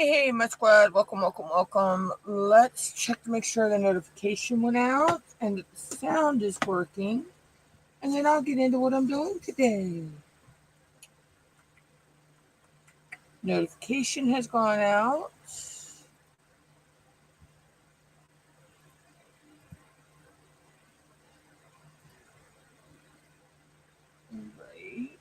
Hey, my squad. Welcome. Let's check to make sure the notification went out and that the sound is working. And then I'll get into what I'm doing today. Notification has gone out. Right.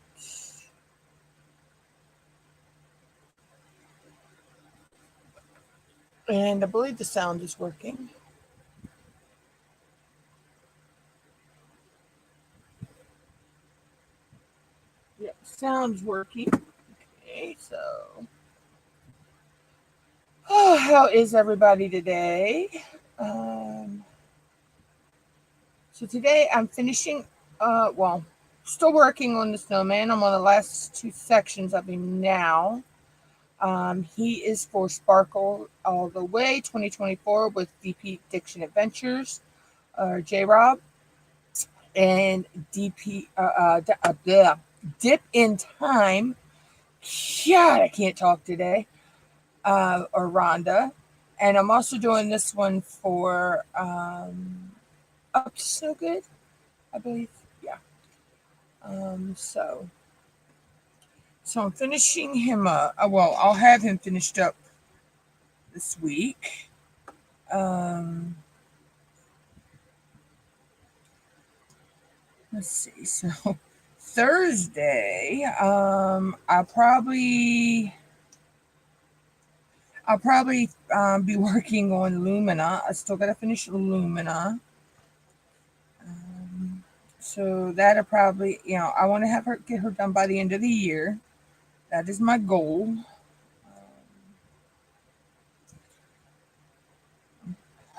And I believe the sound is working. Yep, sound's working. Okay, so. Oh, how is everybody today? Um, so today I'm finishing, still working on the snowman. I'm on the last two sections of him now. He is for Sparkle All the Way 2024 with DP Diction Adventures, J Rob, and Dip in Time. God, I can't talk today. Or Rhonda. And I'm also doing this one for Up to So Good, I believe. Yeah. So I'm finishing him up. I'll have him finished up this week. Um, let's see. So Thursday, I'll probably be working on Lumina. I still gotta finish Lumina. So that'll probably, I want to have her get her done by the end of the year. That is my goal.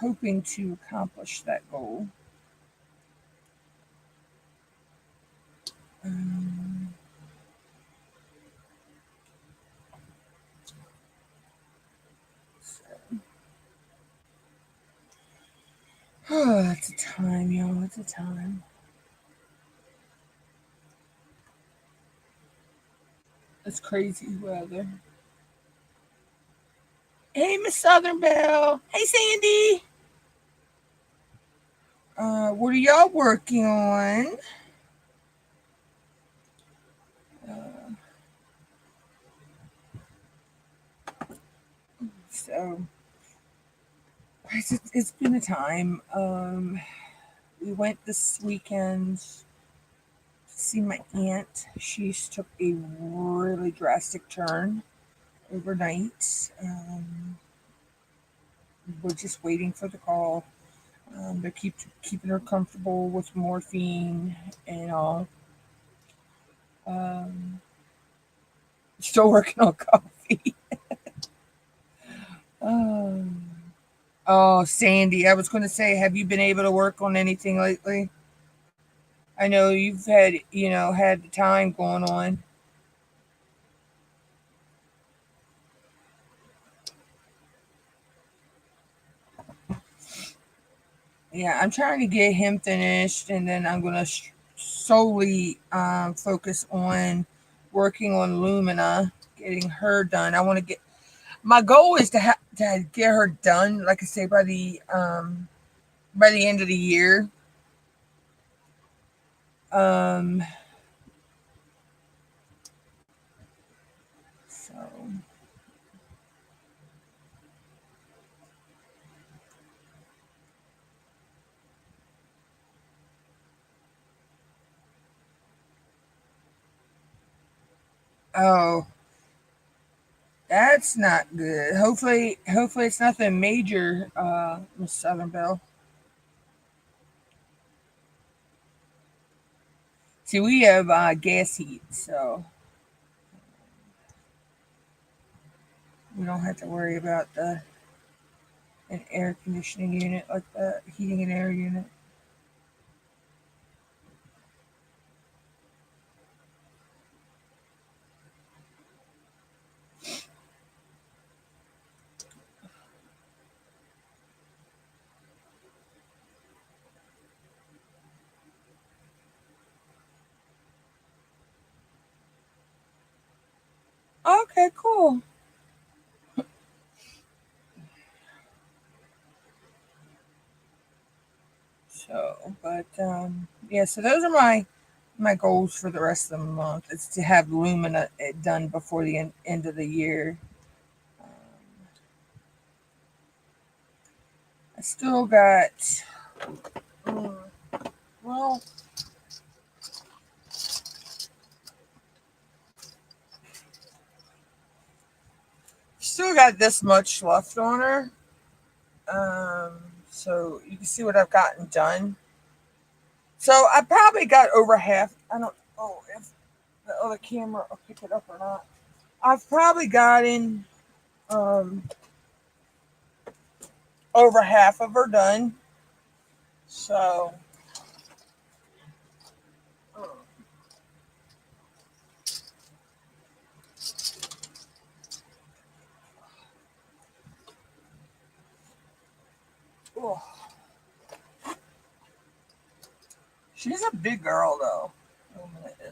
Hoping to accomplish that goal. Um, so. Oh, it's a time, y'all. It's a time. It's crazy weather. Hey, Miss Southern Belle. Hey, Sandy. What are y'all working on? Uh, so it's been a time. We went this weekend to see my aunt. She's took a really drastic turn overnight. We're just waiting for the call. They keeping her comfortable with morphine and all. Um, Still working on coffee. um, oh, Sandy, I was going to say, have you been able to work on anything lately? I know you've had the time going on. Yeah, I'm trying to get him finished, and then I'm going to solely focus on working on Lumina, getting her done. I want to get my goal is to get her done, like I say, by the end of the year. Um, so oh, that's not good. Hopefully it's nothing major, Miss Southern Belle. See, we have gas heat, so we don't have to worry about an air conditioning unit like that, heating and air unit. Okay, cool. But yeah, so those are my goals for the rest of the month. It's to have Lumina done before the end of the year. Um, I still got, mm, well, still got this much left on her. So you can see what I've gotten done. So I probably got over half. I don't know if the other camera will pick it up or not. I've probably gotten um, over half of her done. So, uh, oh, she's a big girl though. Lumina is.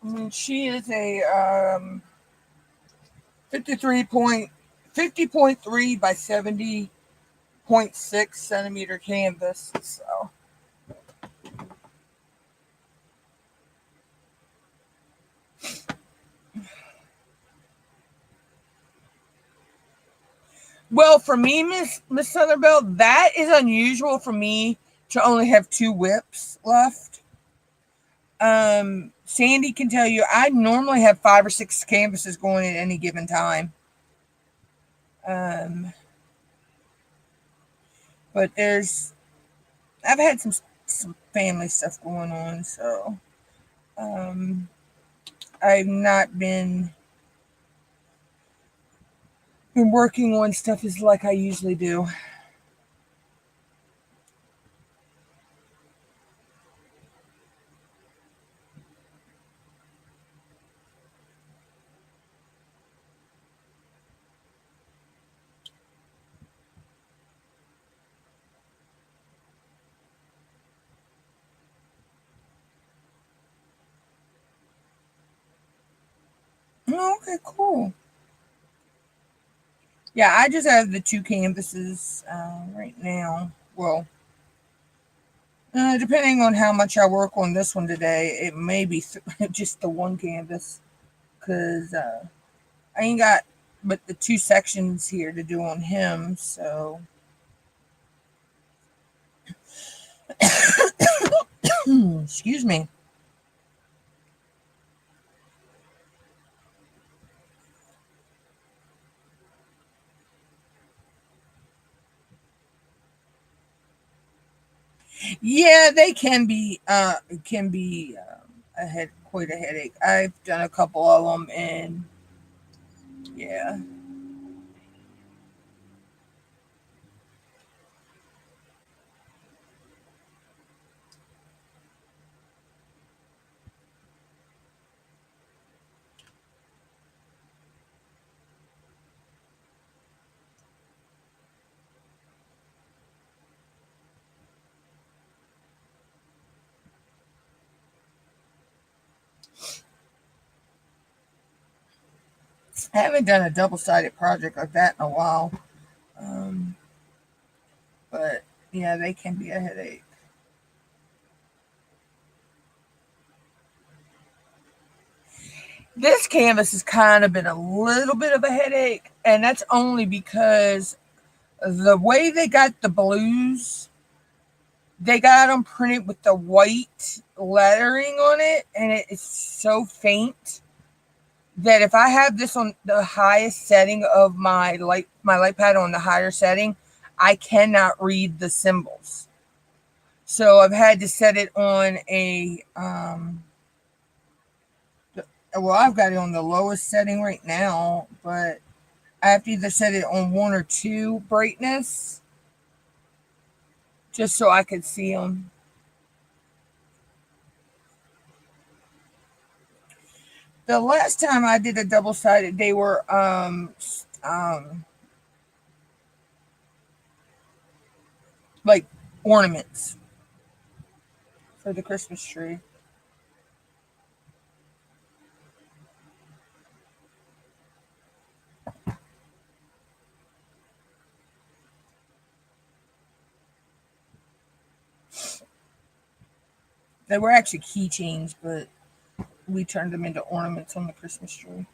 I mean, she is a 53 point 50.3 by 70.6 centimeter canvas. So, well, for me, Miss Sotherbell, that is unusual for me to only have two whips left. Sandy can tell you I normally have 5 or 6 canvases going at any given time. Um, but I've had some family stuff going on, so um, I've not been working on stuff as like I usually do. Oh, okay, cool. Yeah, I just have the two canvases right now. Well, depending on how much I work on this one today, it may be just the one canvas because I ain't got but the 2 sections here to do on him. So, excuse me. Yeah, they can be quite a headache. I've done a couple of them, and yeah, I haven't done a double-sided project like that in a while. Um, but yeah, they can be a headache. This canvas has kind of been a little bit of a headache, and that's only because the way they got the blues, they got them printed with the white lettering on it, and it is so faint that if I have this on the highest setting of my light pad on the higher setting, I cannot read the symbols. So I've had to set it on well, I've got it on the lowest setting right now, but I have to either set it on 1 or 2 brightness just so I could see them. The last time I did a double sided, they were um, like ornaments for the Christmas tree. They were actually keychains, but we turned them into ornaments on the Christmas tree.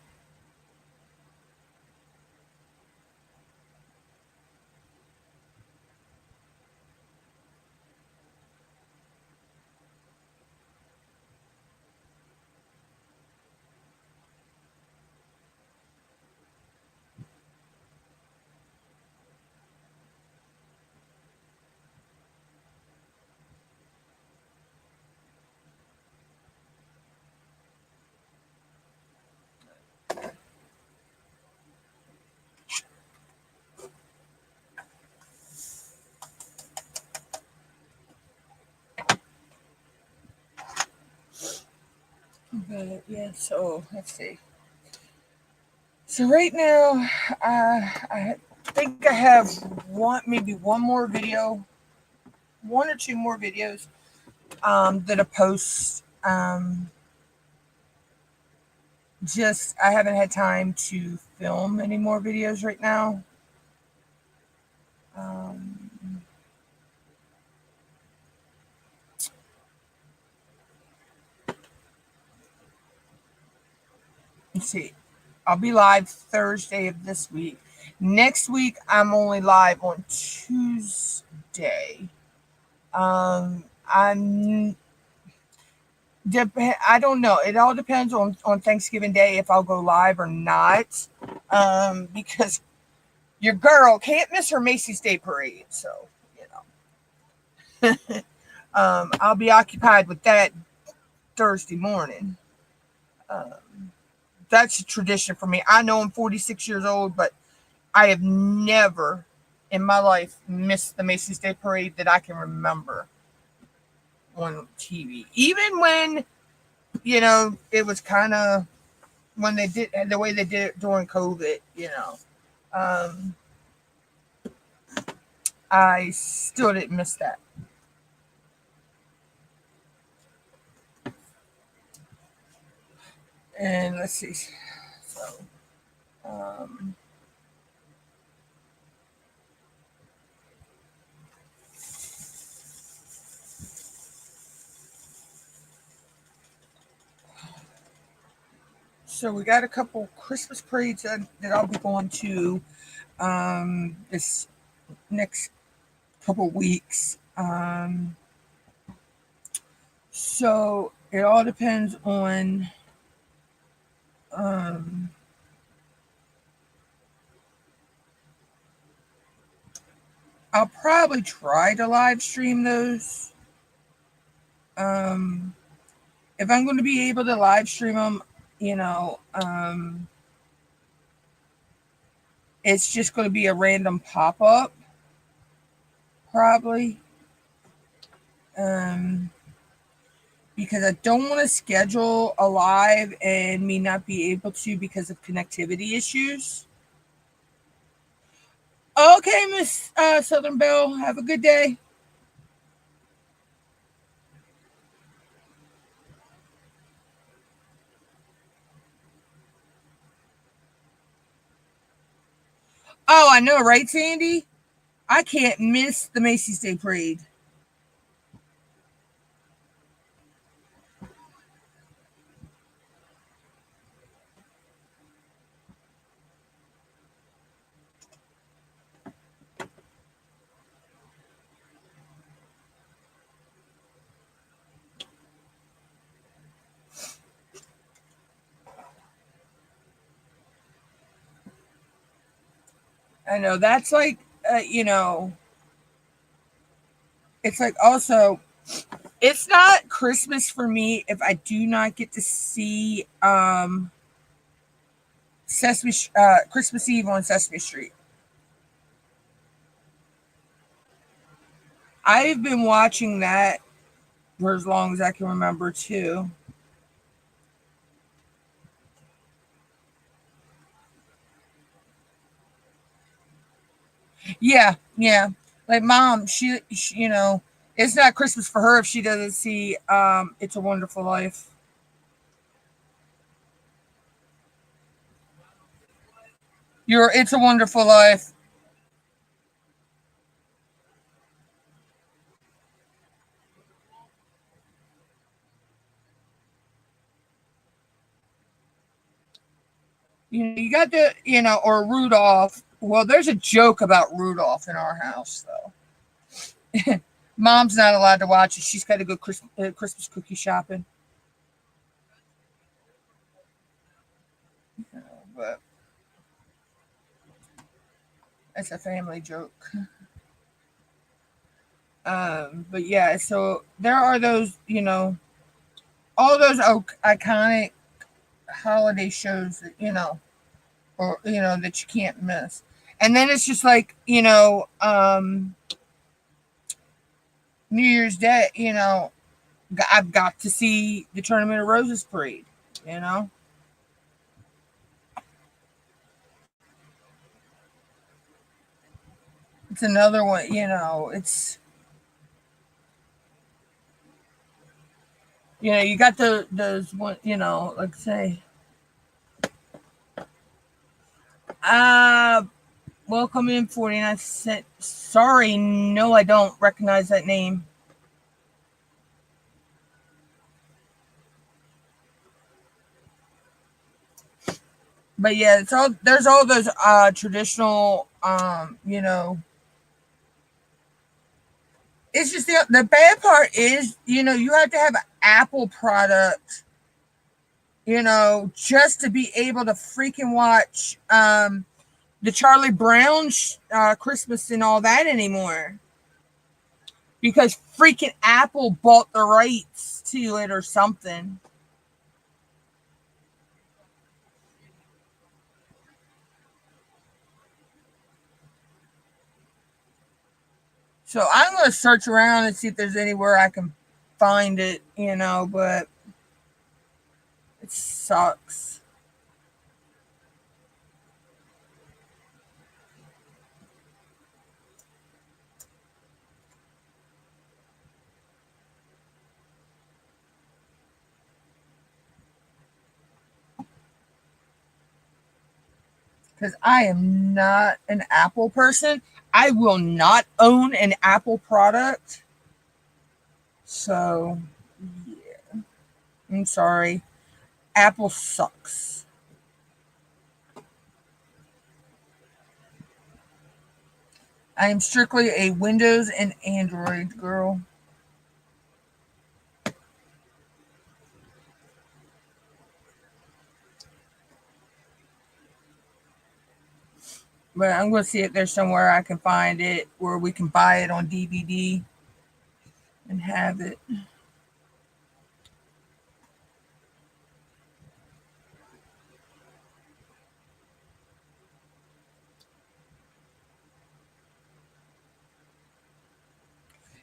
But yeah, so let's see. So right now, I think I have maybe one more video, one or two more videos that I post. Just I haven't had time to film any more videos right now. Um, let's see. I'll be live Thursday of this week. Next week, I'm only live on Tuesday. I'm I don't know. It all depends on Thanksgiving Day if I'll go live or not. Because your girl can't miss her Macy's Day Parade, so you know. I'll be occupied with that Thursday morning. Um, that's a tradition for me. I know I'm 46 years old, but I have never in my life missed the Macy's Day Parade that I can remember on TV. Even when, it was kind of when they did the way they did it during COVID. Um, I still didn't miss that. And let's see. So, um, so we got a couple Christmas parades that I'll be going to this next couple weeks. So it all depends on um, I'll probably try to live stream those. Um, if I'm going to be able to live stream them, it's just going to be a random pop up, probably. Um, because I don't want to schedule a live and me not be able to because of connectivity issues. Okay, Miss Southern Belle, have a good day. Oh, I know, right, Sandy? I can't miss the Macy's Day Parade. I know that's like, it's like also, it's not Christmas for me if I do not get to see Christmas Eve on Sesame Street. I've been watching that for as long as I can remember too. Yeah, yeah. Like mom, she it's not Christmas for her if she doesn't see It's a Wonderful Life. Your It's a Wonderful Life. You got the or Rudolph. Well, there's a joke about Rudolph in our house though. Mom's not allowed to watch it. She's got to go Christmas cookie shopping. But it's a family joke. But yeah, so there are those, all those iconic holiday shows that or that you can't miss. And then it's just like New Year's Day. I've got to see the Tournament of Roses parade. You know, it's another one. You got those one. Like say, uh, welcome in 49 cent. Sorry, no, I don't recognize that name. But yeah, there's all those traditional it's just the bad part is, you have to have an Apple product, just to be able to freaking watch the Charlie Brown Christmas and all that anymore. Because freaking Apple bought the rights to it or something. So I'm going to search around and see if there's anywhere I can find it, but it sucks. Because I am not an Apple person. I will not own an Apple product. So, yeah, I'm sorry. Apple sucks. I am strictly a Windows and Android girl. But I'm going to see if there's somewhere I can find it where we can buy it on DVD and have it.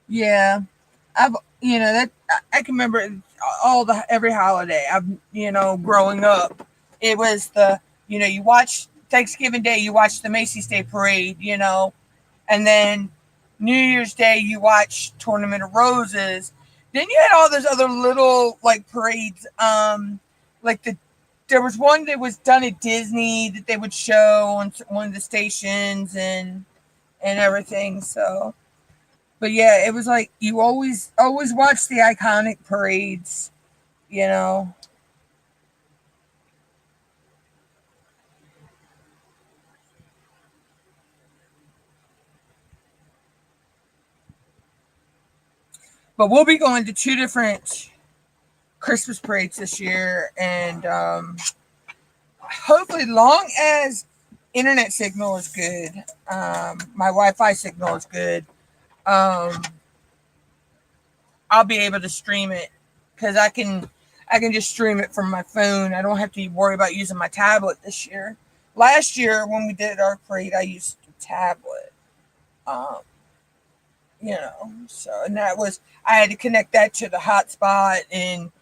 Yeah, I've that I can remember all the every holiday. I've growing up, it was you watch Thanksgiving Day, you watch the Macy's Day Parade, and then New Year's Day you watch Tournament of Roses. Then you had all those other little like parades, like there was one that was done at Disney that they would show on one of the stations and everything. So but yeah, it was like you always watch the iconic parades, you know. But we'll be going to two different Christmas parades this year, and hopefully, long as internet signal is good, my Wi-Fi signal is good, um, I'll be able to stream it because I can just stream it from my phone. I don't have to worry about using my tablet this year. Last year when we did our parade, I used a tablet. Um, so and that was I had to connect that to the hotspot, and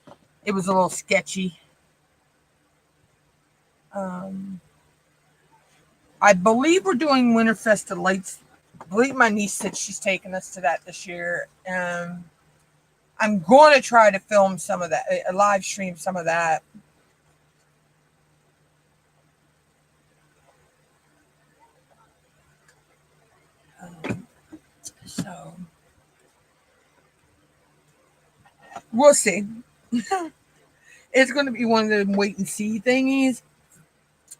it was a little sketchy. Um, I believe we're doing Winterfest of Lights I believe my niece said she's taking us to that this year. I'm going to try to film some of that, live stream some of that. Um, so we'll see. It's going to be one of the wait and see thingies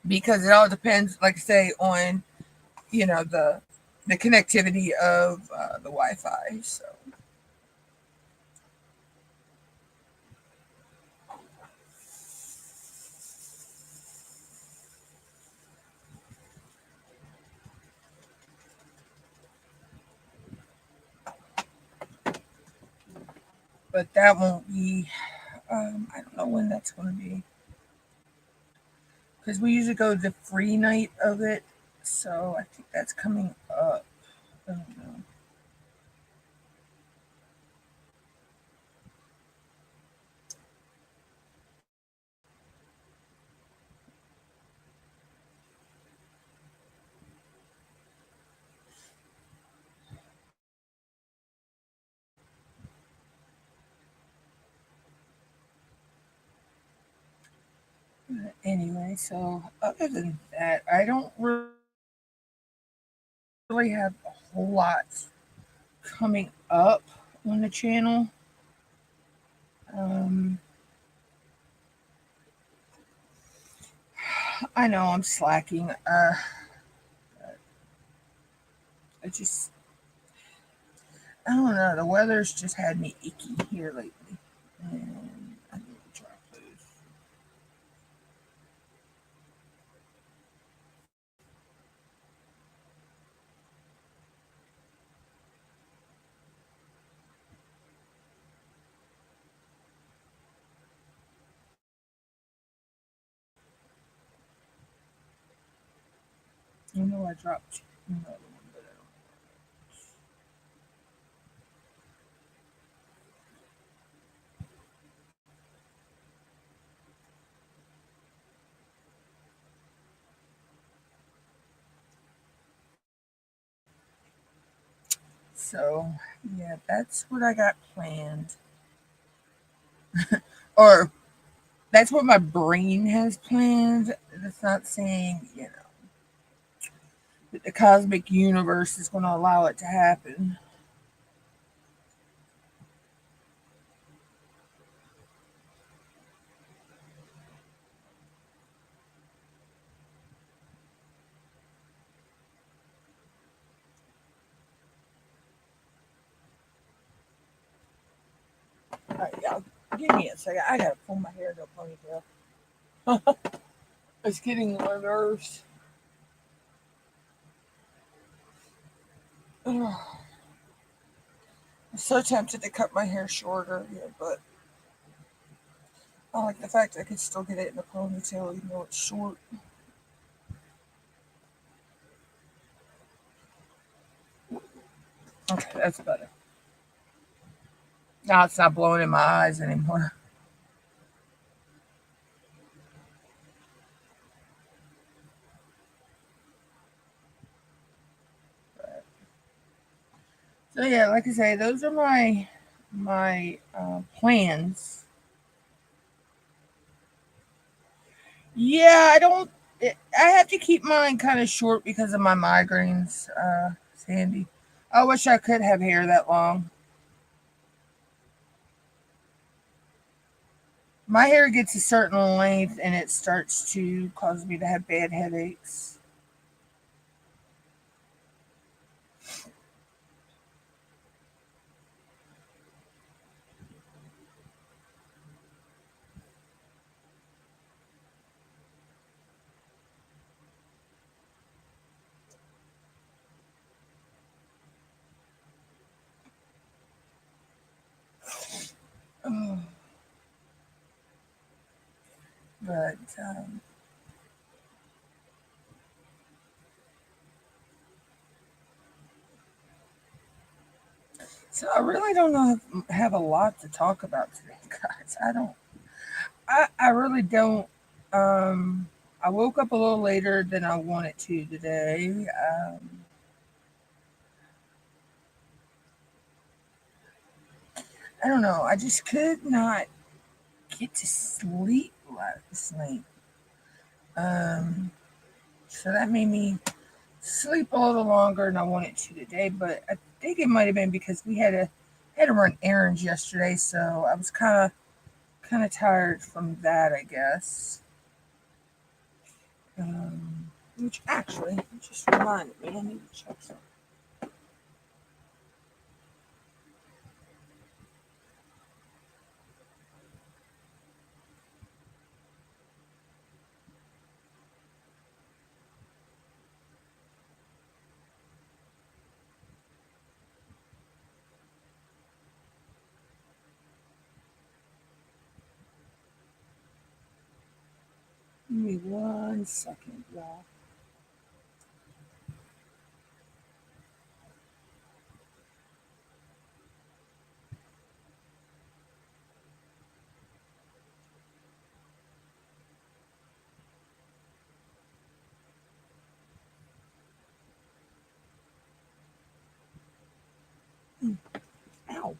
because it all depends, like I say, on the connectivity of the Wi-Fi. But that won't be. I don't know when that's going to be because we usually go the free night of it. So I think that's coming up. I don't know. Anyway, so other than that, I don't really have a whole lot coming up on the channel. Um, I know I'm slacking. I just, I don't know. The weather's just had me icky here lately, and I need to drop those. I know I dropped another one, but I don't. So yeah, that's what I got planned, or that's what my brain has planned. It's not saying that the cosmic universe is going to allow it to happen. Yeah, give me a second. I gotta pull my hair into a ponytail. It's getting on my nerves. Ugh. I'm so tempted to cut my hair shorter, yeah, but I like the fact I can still get it in a ponytail even though it's short. Okay, that's better. Now it's not blowing in my eyes anymore. So yeah, like I say, those are my plans. Yeah, I don't. I have to keep mine kind of short because of my migraines, Sandy. I wish I could have hair that long. My hair gets a certain length and it starts to cause me to have bad headaches. Oh, but so I really don't know have a lot to talk about today, guys. I don't. I really don't. Um, I woke up a little later than I wanted to today. I don't know. I just could not get to sleep last night. So that made me sleep a little longer than I wanted to today. But I think it might have been because we had to run errands yesterday, so I was kind of tired from that, I guess. Which actually just reminded me I need to check something. Give me 1 second, y'all. Ow.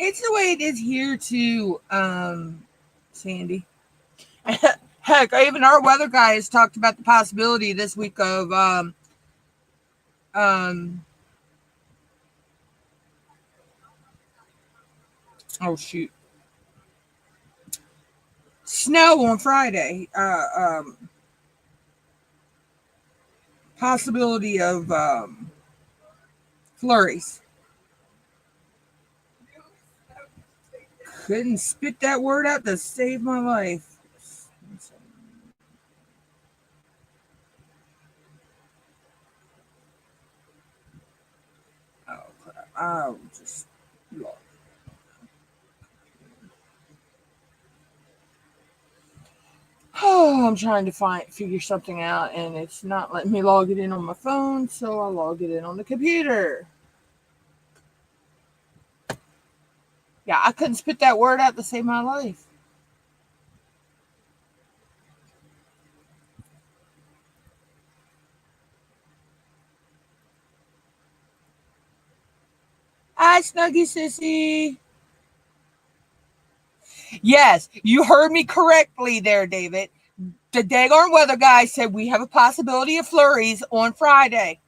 It's the way it is here too, Sandy. Heck, even our weather guy has talked about the possibility this week of um oh shoot, snow on Friday. Possibility of flurries. Couldn't spit that word out to save my life. Oh crap! I'll just log. Oh, I'm trying to figure something out, and it's not letting me log it in on my phone, so I log it in on the computer. Yeah, I couldn't spit that word out to save my life. Hi, Snuggy Sissy. Yes, you heard me correctly there, David. The daggone weather guy said we have a possibility of flurries on Friday.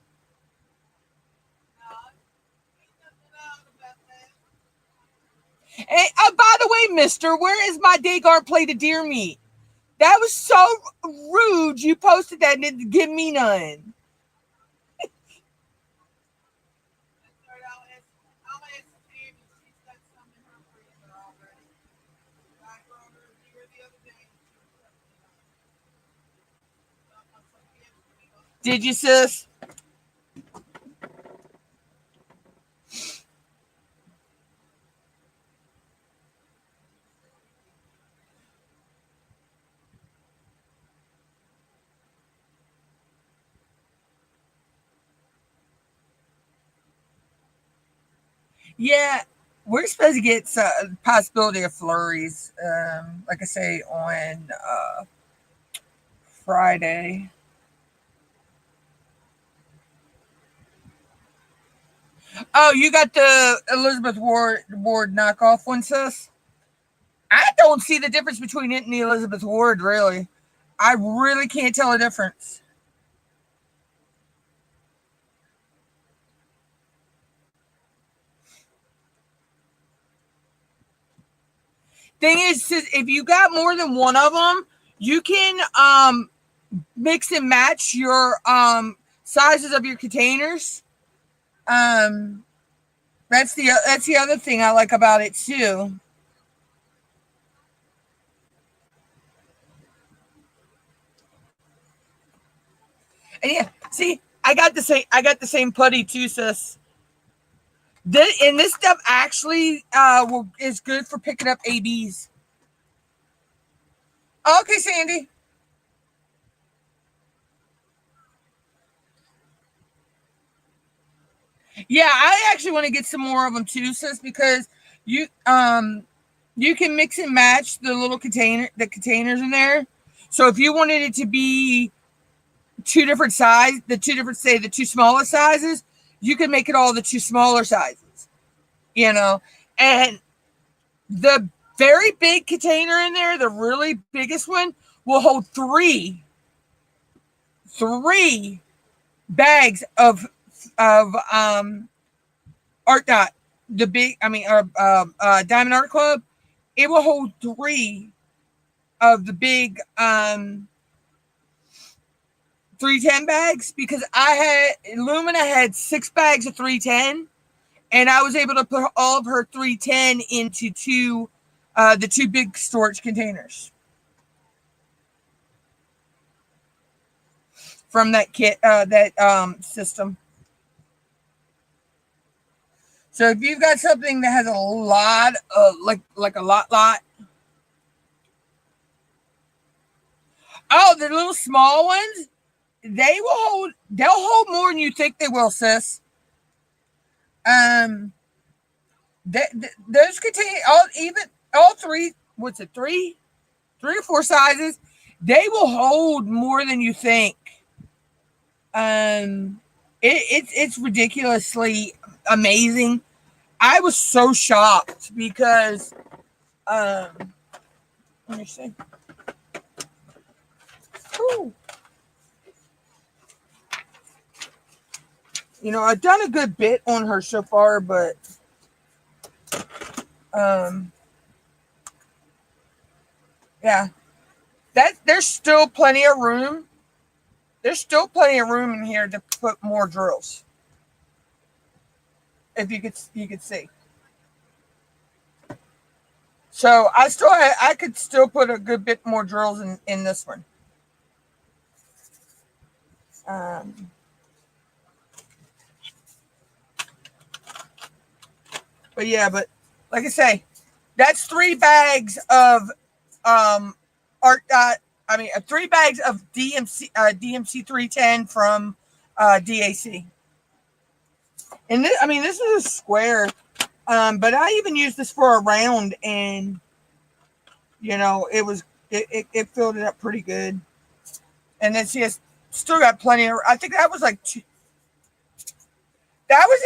And, by the way, mister, where is my daggone plate of deer meat? That was so rude. You posted that and didn't give me none. Did you, sis? Yeah, we're supposed to get some possibility of flurries. Like I say, on Friday. Oh, you got the Elizabeth Ward knockoff one, sis? I don't see the difference between it and the Elizabeth Ward, really. I really can't tell a difference. thing is, if you got more than one of them, you can mix and match your sizes of your containers. That's the other thing I like about it too. And yeah, see, I got the same putty too, sis. And this stuff actually is good for picking up ABs. Okay, Sandy. Yeah, I actually want to get some more of them too, sis, because you can mix and match the containers in there. So if you wanted it to be two different the two smaller sizes, you can make it all the two smaller sizes, and the very big container in there, the really biggest one, will hold three bags of art dot. Diamond Art Club. It will hold three of the big 310 bags, because Lumina had 6 bags of 310, and I was able to put all of her 310 into the two big storage containers from that kit, system. So if you've got something that has a lot of like a lot. Oh, the little small ones, they'll hold more than you think they will, sis. Those contain all three. What's it? Three or four sizes. They will hold more than you think. It's ridiculously amazing. I was so shocked because let me see. Ooh. I've done a good bit on her so far, but yeah, there's still plenty of room. There's still plenty of room in here to put more drills. If you could see. So I could still put a good bit more drills in this one. But like I say, that's 3 bags of art dot. 3 bags of DMC 310 from DAC. And this is a square, but I even used this for a round, and it filled it up pretty good. And then see, it's still got plenty of. I think that was like 2. That was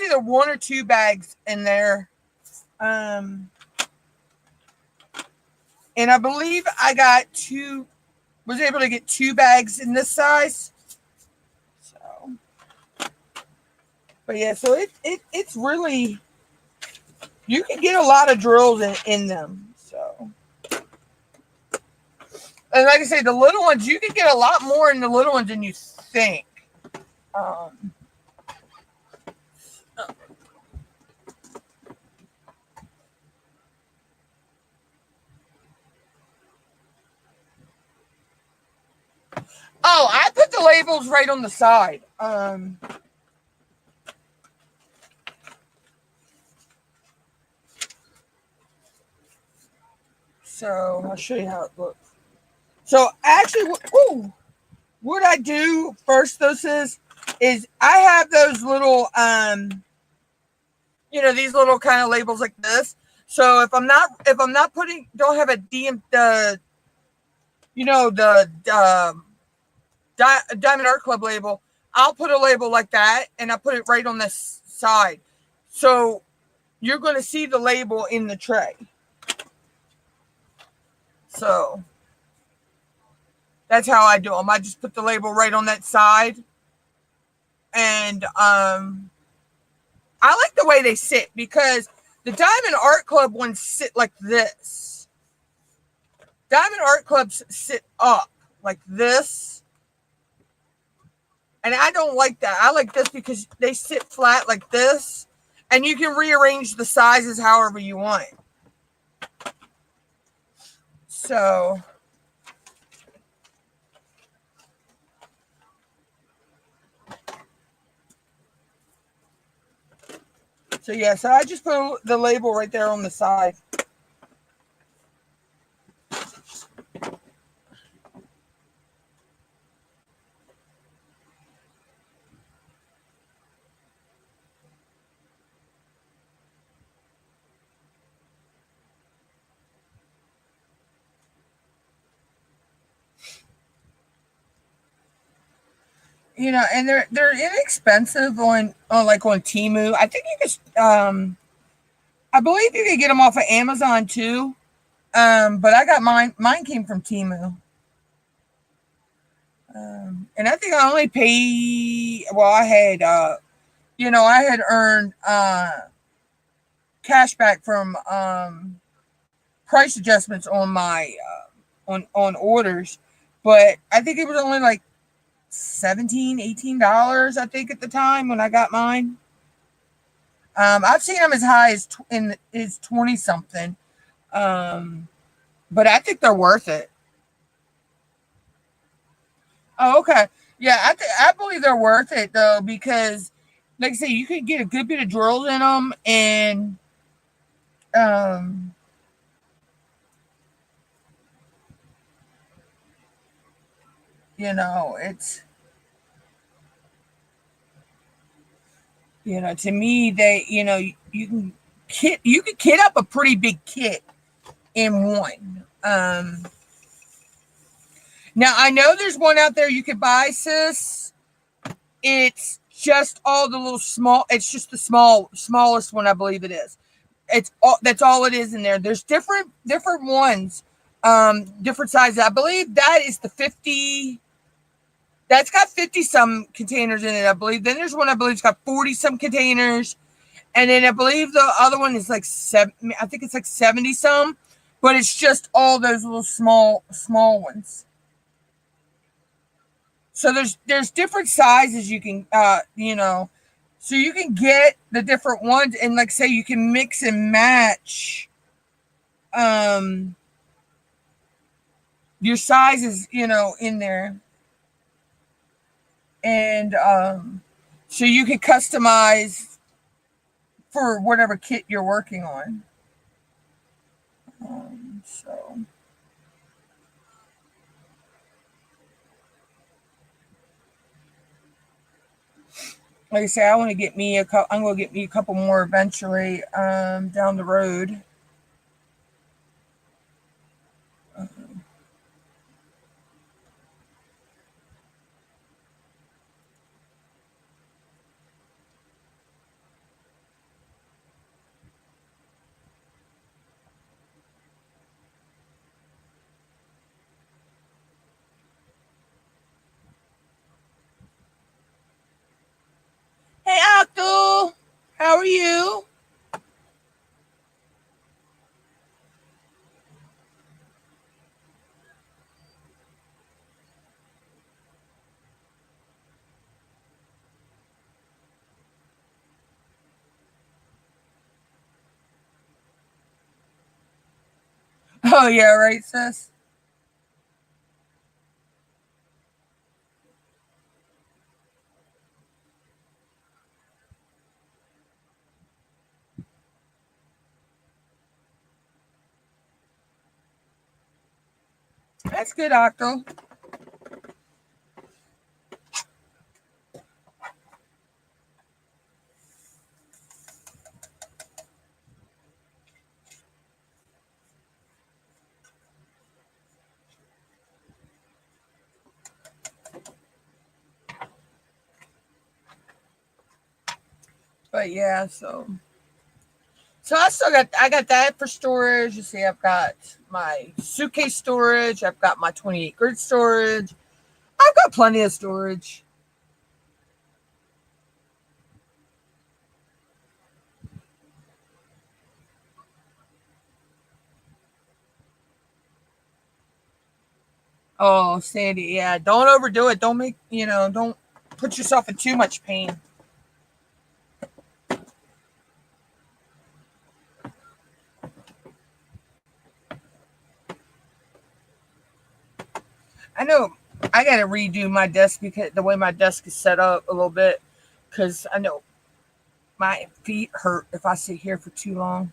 either 1 or 2 bags in there. And I believe I got 2. Was able to get 2 bags in this size. But yeah, so it's really, you can get a lot of drills in them. So, and like I say, the little ones, you can get a lot more in the little ones than you think. Oh, I put the labels right on the side. So I'll show you how it looks. So actually, what I do first, though, is I have those little, these little kind of labels like this. So if I'm not don't have a Diamond Art Club label, I'll put a label like that, and I put it right on this side. So you're going to see the label in the tray. So that's how I do them. I just put the label right on that side. And I like the way they sit, because The Diamond Art Club ones sit like this. Diamond Art Clubs sit up like this. And I don't like that. I like this because they sit flat like this. And you can rearrange the sizes however you want. So yeah, so I just put the label right there on the side. You know, and they're inexpensive on like on Temu. I think you can I believe you can get them off of Amazon too. But I got mine came from Temu. And I think I only pay, well, I had I had earned cash back from price adjustments on my on orders, but I think it was only like $17-18, I think, at the time when I got mine. I've seen them as high as is 20 something. But I think they're worth it. Oh, okay. Yeah, I believe they're worth it though, because like I say, you could get a good bit of drills in them, and um it's to me, they you can kit up a pretty big kit in one. Now I know there's one out there you could buy, sis. It's just all the little small. It's just the smallest one, I believe it is. It's all, that's all it is in there. There's different ones, different sizes. I believe that is the 50. That's got 50 some containers in it, I believe. Then there's one I believe it's got 40 some containers. And then I believe the other one is like I think it's like 70 some, but it's just all those little small ones. So there's different sizes you can so you can get the different ones, and like say you can mix and match your sizes, in there. And so you can customize for whatever kit you're working on. So like I say, I want to get me I'm going to get me a couple more eventually down the road. Hey, Octo, how are you? Oh yeah, right, sis. That's good, Octo. But yeah, so I got that for storage. You see, I've got my suitcase storage. I've got my 28 grit storage. I've got plenty of storage. Oh, Sandy, yeah. Don't overdo it. Don't make, don't put yourself in too much pain. I know I got to redo my desk because the way my desk is set up a little bit because I know my feet hurt if I sit here for too long.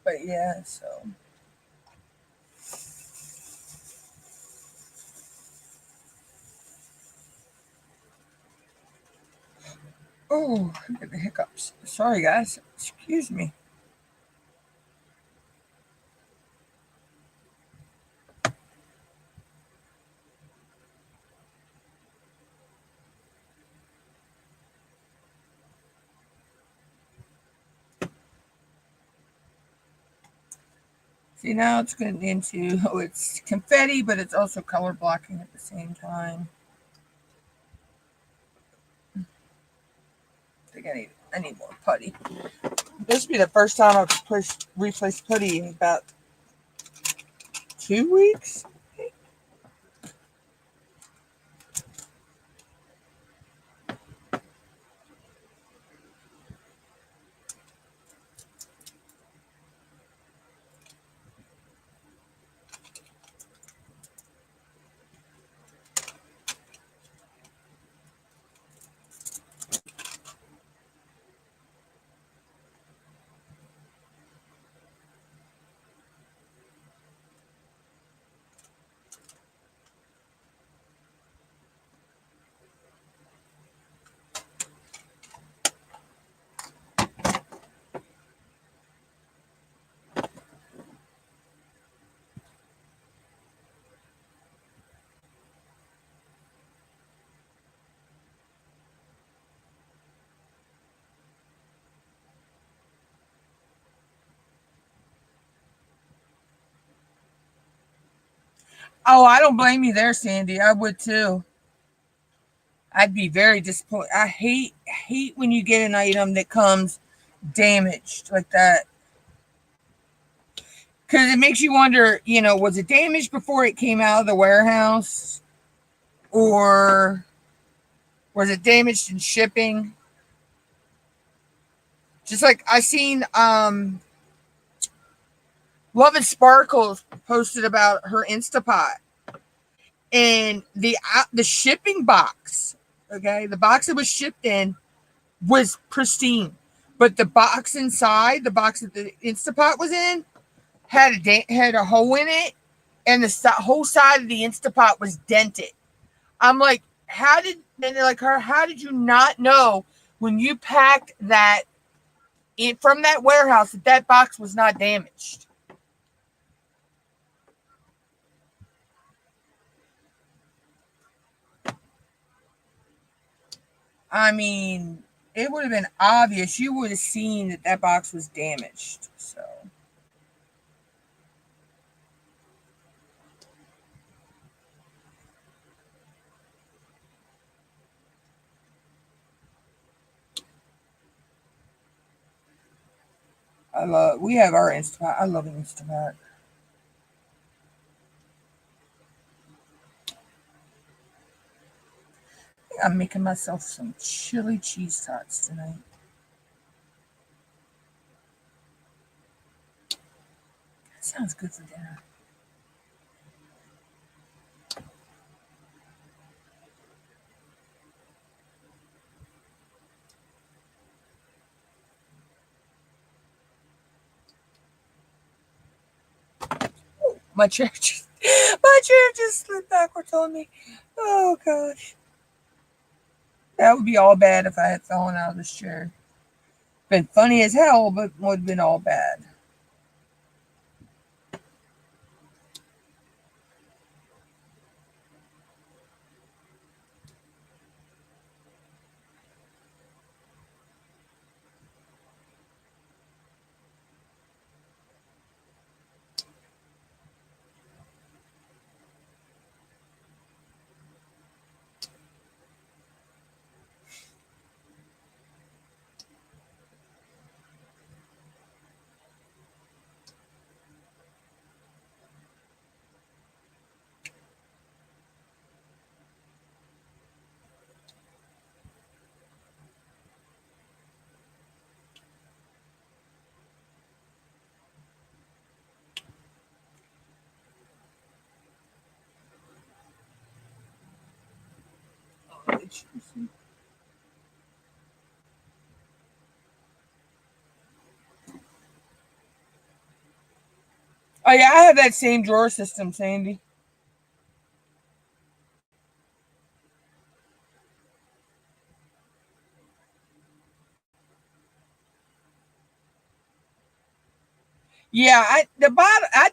But yeah, so. Oh, I got the hiccups. Sorry, guys. Excuse me. See, now it's going into, oh, it's confetti, but it's also color blocking at the same time. I think I need more putty. This will be the first time I've replaced putty in about 2 weeks. Oh, I don't blame you there, Sandy. I would too. I'd be very disappointed. I hate when you get an item that comes damaged like that because it makes you wonder. Was it damaged before it came out of the warehouse, or was it damaged in shipping? Just like I seen, Love and Sparkles posted about her Instapot and the shipping box. Okay, the box it was shipped in was pristine, but the box inside, the box that the Instapot was in, had a hole in it, and the whole side of the Instapot was dented. I'm like, how did? And they're like, how did you not know when you packed that from that warehouse that box was not damaged? I mean, it would have been obvious. You would have seen that box was damaged. So we have our Instapot. I love an Instapot. I'm making myself some chili cheese tots tonight. That sounds good for dinner. My chair just, my chair just slipped backwards on me. Oh gosh, that would be all bad if I had fallen out of this chair. Been funny as hell, but would have been all bad. page. Oh yeah, I have that same drawer system, Sandy. Yeah, I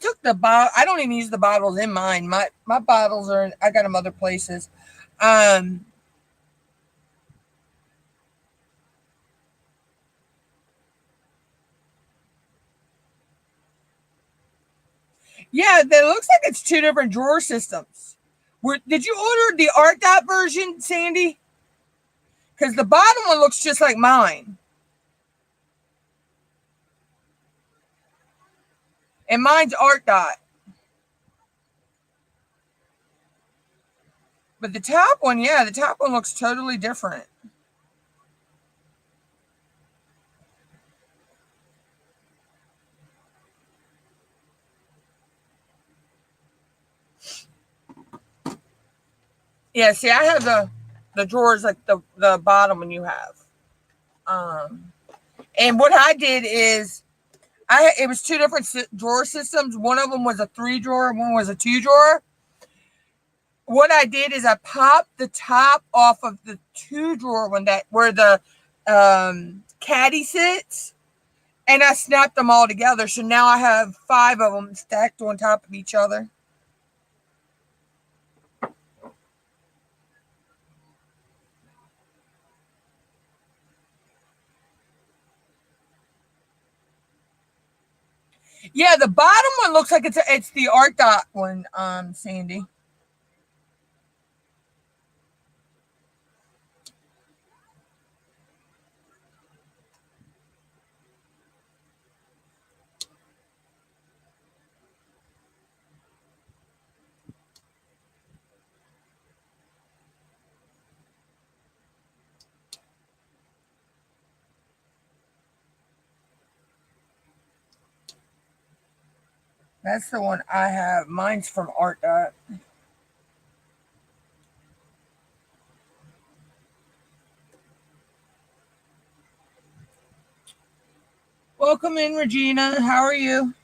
took the bottle. I don't even use the bottles in mine. My bottles are. I got them other places. Um, yeah, that looks like it's two different drawer systems. Did you order the Art Dot version, Sandy? Because the bottom one looks just like mine, and mine's Art Dot. But the top one, yeah, the top one looks totally different. Yeah, see, I have the drawers like the bottom one you have. And what I did is it was two different drawer systems. One of them was a 3-drawer, one was a 2-drawer. What I did is I popped the top off of the 2-drawer one that where the caddy sits, and I snapped them all together. So now I have 5 of them stacked on top of each other. Yeah, the bottom one looks like it's the Art Dot one, Sandy. That's the one I have. Mine's from Art Dot. Welcome in, Regina. How are you?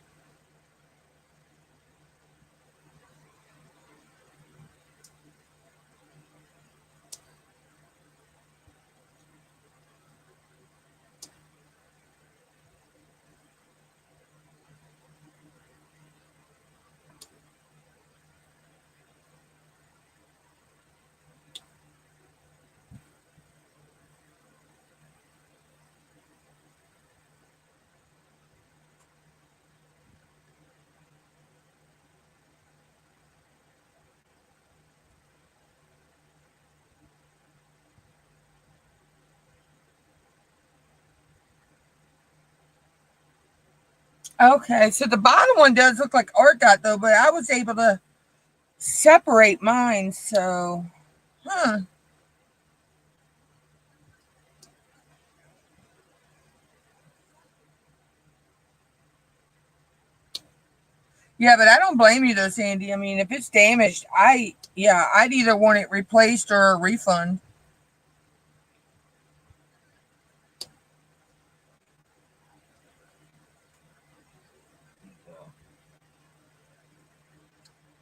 Okay, so the bottom one does look like Art Dot though, but I was able to separate mine. So, huh? Yeah, but I don't blame you though, Sandy. I mean, if it's damaged, I'd either want it replaced or a refund.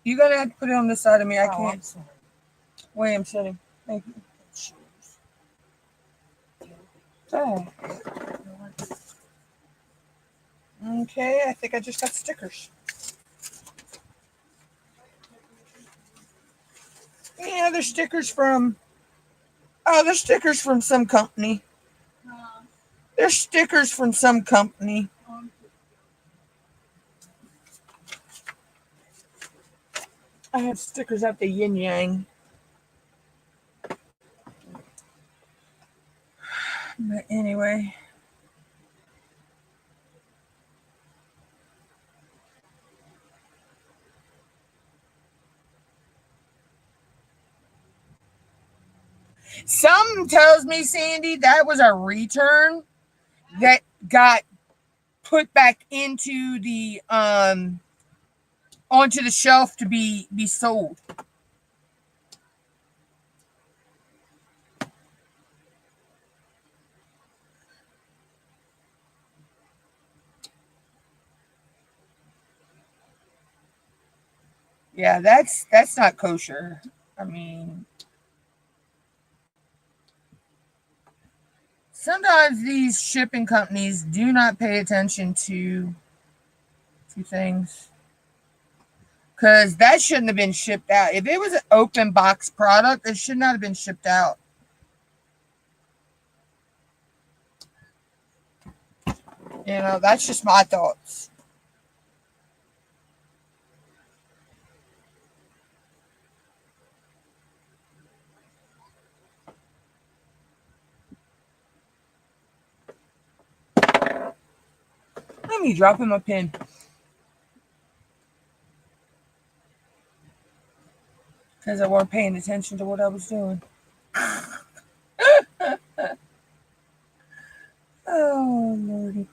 You gotta have to put it on this side of me. I can't. Wait, I'm sitting. Thank you. Oh. Okay, I think I just got stickers. Yeah, they're stickers from. Oh, they're stickers from some company. They're stickers from some company. I have stickers at the Yin Yang. But anyway. Something tells me, Sandy, that was a return that got put back into the onto the shelf to be sold. Yeah, that's not kosher. I mean, sometimes these shipping companies do not pay attention to things because that shouldn't have been shipped out. If it was an open box product, it should not have been shipped out. You know, that's just my thoughts. Let me drop in my pen because I weren't paying attention to what I was doing. Oh, Lordy.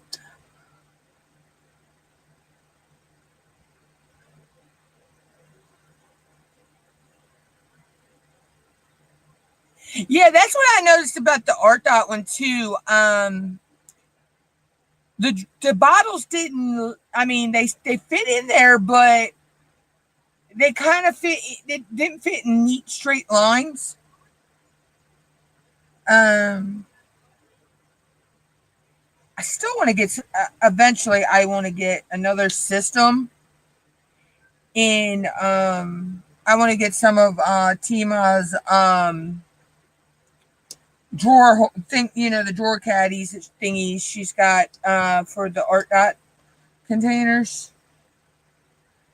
Yeah, that's what I noticed about the art dot one too. The bottles didn't. I mean, they fit in there, but they kind of fit. They didn't fit in neat straight lines. Um, I still want to get. Eventually, I want to get another system in. I want to get some of Tima's drawer thing. You know, the drawer caddies thingies she's got for the art dot containers.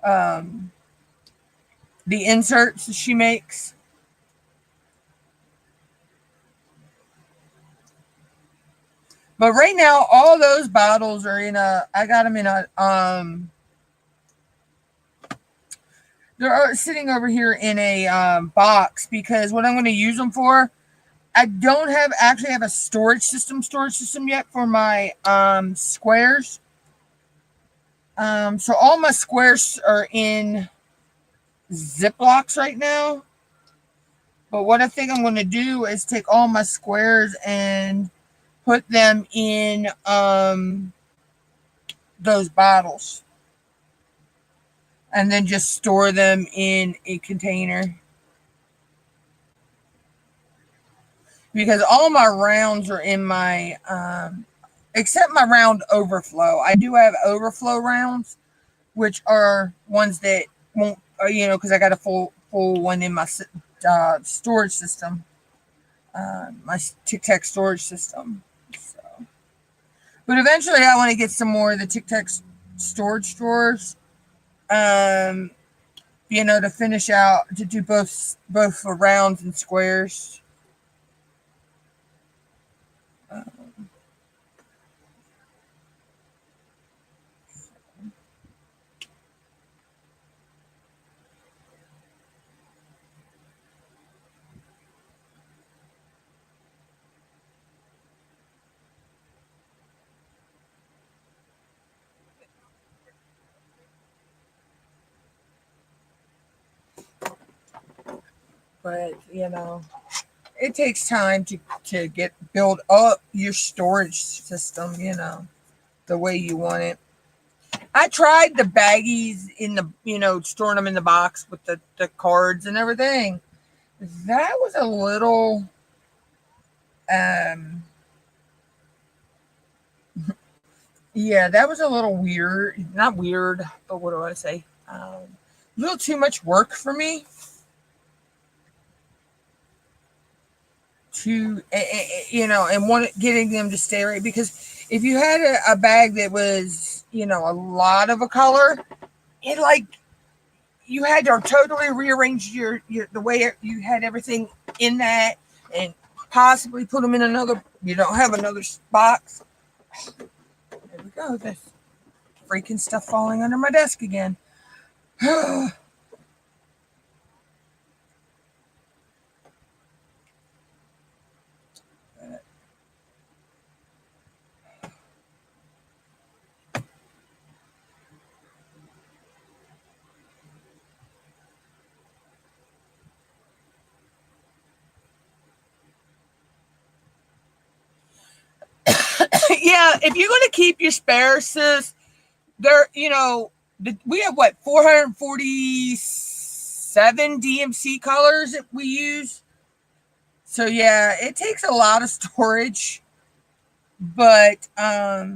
Um, the inserts she makes. But right now, all those bottles are in a. I got them in a. They're sitting over here in a box because what I'm going to use them for. I don't actually have a storage system yet for my squares. So all my squares are in Ziplocs right now. But what I think I'm going to do is take all my squares and put them in those bottles. And then just store them in a container. Because all my rounds are in my, except my round overflow. I do have overflow rounds, which are ones that won't, because I got a full one in my storage system, my Tic Tac storage system. So, but eventually, I want to get some more of the Tic Tac storage drawers. To finish out to do both for rounds and squares. But it takes time to build up your storage system, the way you want it. I tried the baggies in the, storing them in the box with the cards and everything. That was a little, um, yeah, that was a little weird. Not weird, but what do I say? A little too much work for me to, and getting them to stay right. Because if you had a bag that was, a lot of a color, it like you had to totally rearrange your the way you had everything in that, and possibly put them in another. You don't have another box. There we go. This freaking stuff falling under my desk again. Yeah, if you're going to keep your spares, sis, there, we have what, 440 7 DMC colors that we use. So yeah, it takes a lot of storage, but I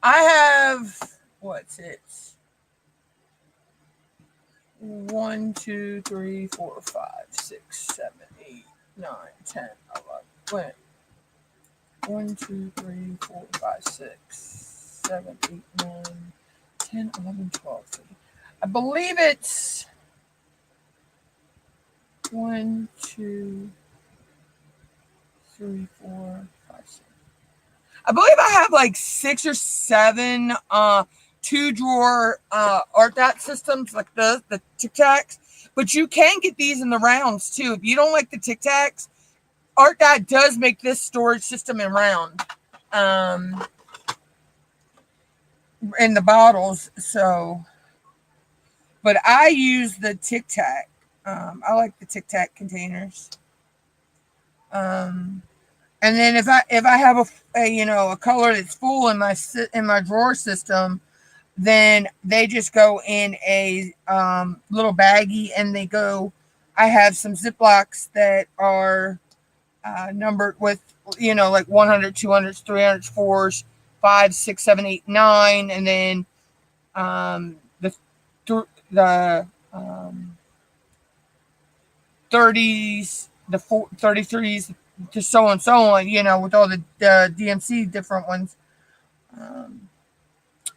have, what's it? 1, 2, 3, 4, 5, 6, 7, 8, 9, 10, 11. Wait. 1, 2, 3, 4, 5, 6, 7, 8, 9, 10, 11, 12. 13. I believe it's 1, 2, 3, 4, 5, 6. I believe I have like 6 or 7 2-drawer art dot systems, like the Tic Tacs. But you can get these in the rounds too. If you don't like the Tic Tacs, Art Dot does make this storage system in round, in the bottles. So, but I use the Tic Tac. I like the Tic Tac containers. And then if I have a color that's full in my drawer system, then they just go in a little baggie, and they go. I have some Ziplocs that are numbered with, like 100, 200s, 300s, 4s, 5, 6, 7, 8, 9, and then the 30s, the 33s, just so on, with all the DMC different ones.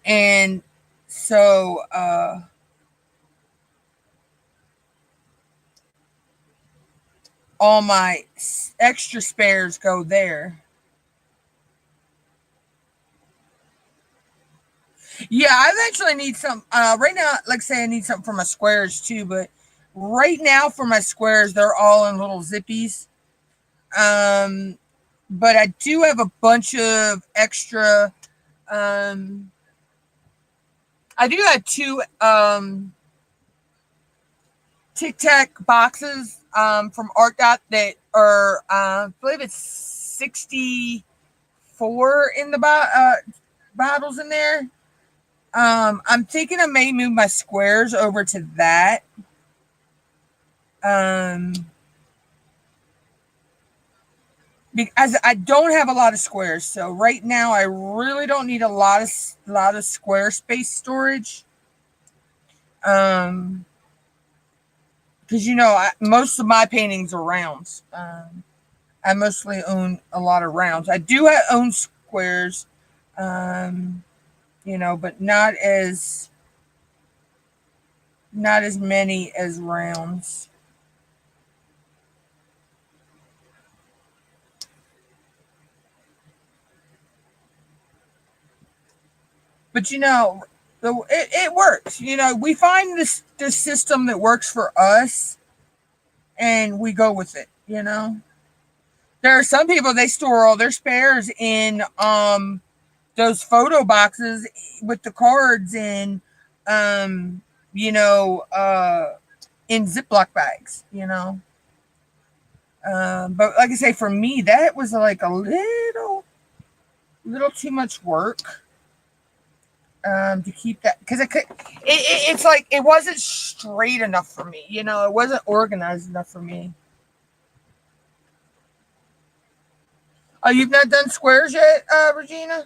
And so all my extra spares go there. Yeah, I eventually need some. Right now, like I say, I need something for my squares too. But right now, for my squares, they're all in little zippies. But I do have a bunch of extra. I do have 2 Tic Tac boxes from Art Dot that are, I believe it's 64 in the bottles in there. I'm thinking I may move my squares over to that. Because I don't have a lot of squares, so right now I really don't need a lot of square space storage. Because most of my paintings are rounds. I mostly own a lot of rounds. I do own squares, but not as many as rounds. But it works. We find this system that works for us, and we go with it. There are some people, they store all their spares in those photo boxes with the cards in in Ziploc bags. But like I say, for me, that was like a little too much work. To keep that, because it's like it wasn't straight enough for me. It wasn't organized enough for me. Oh, you've not done squares yet, Regina?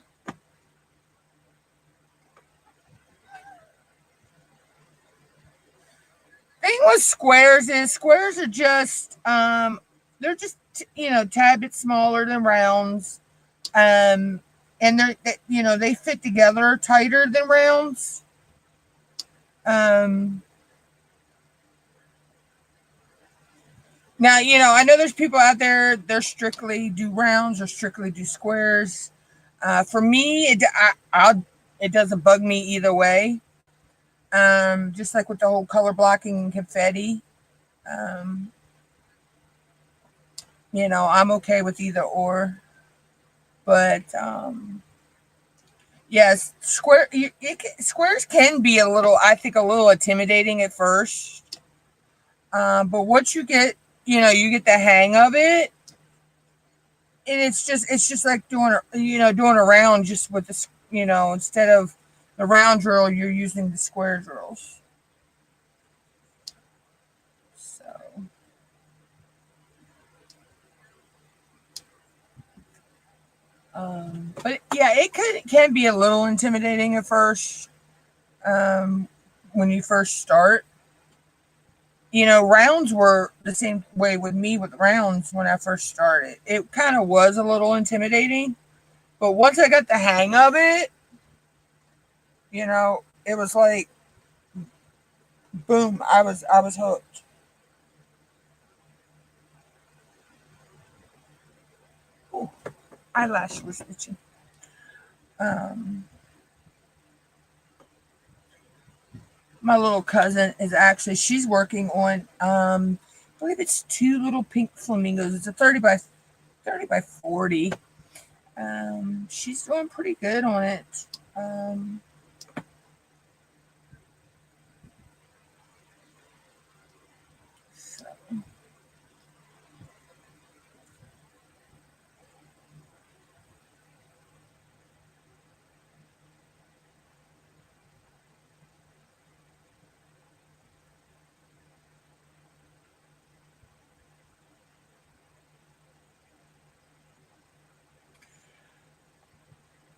Thing with squares is squares are just they're just tad bit smaller than rounds, and they fit together tighter than rounds. Now, I know there's people out there, they're strictly do rounds or strictly do squares. For me, it doesn't bug me either way. Just like with the whole color blocking and confetti. I'm okay with either or. But, yes, squares can be I think, a little intimidating at first. But once you get the hang of it, and it's just like doing a round just with the, instead of the round drill, you're using the square drills. But yeah, it can be a little intimidating at first, when you first start. Rounds were the same way with me with rounds when I first started. It kind of was a little intimidating, but once I got the hang of it, it was like boom, I was hooked. Ooh, eyelash was itching. Um, my little cousin is actually she's working on I believe it's two little pink flamingos. It's a 30 by 40. She's doing pretty good on it. Um, so,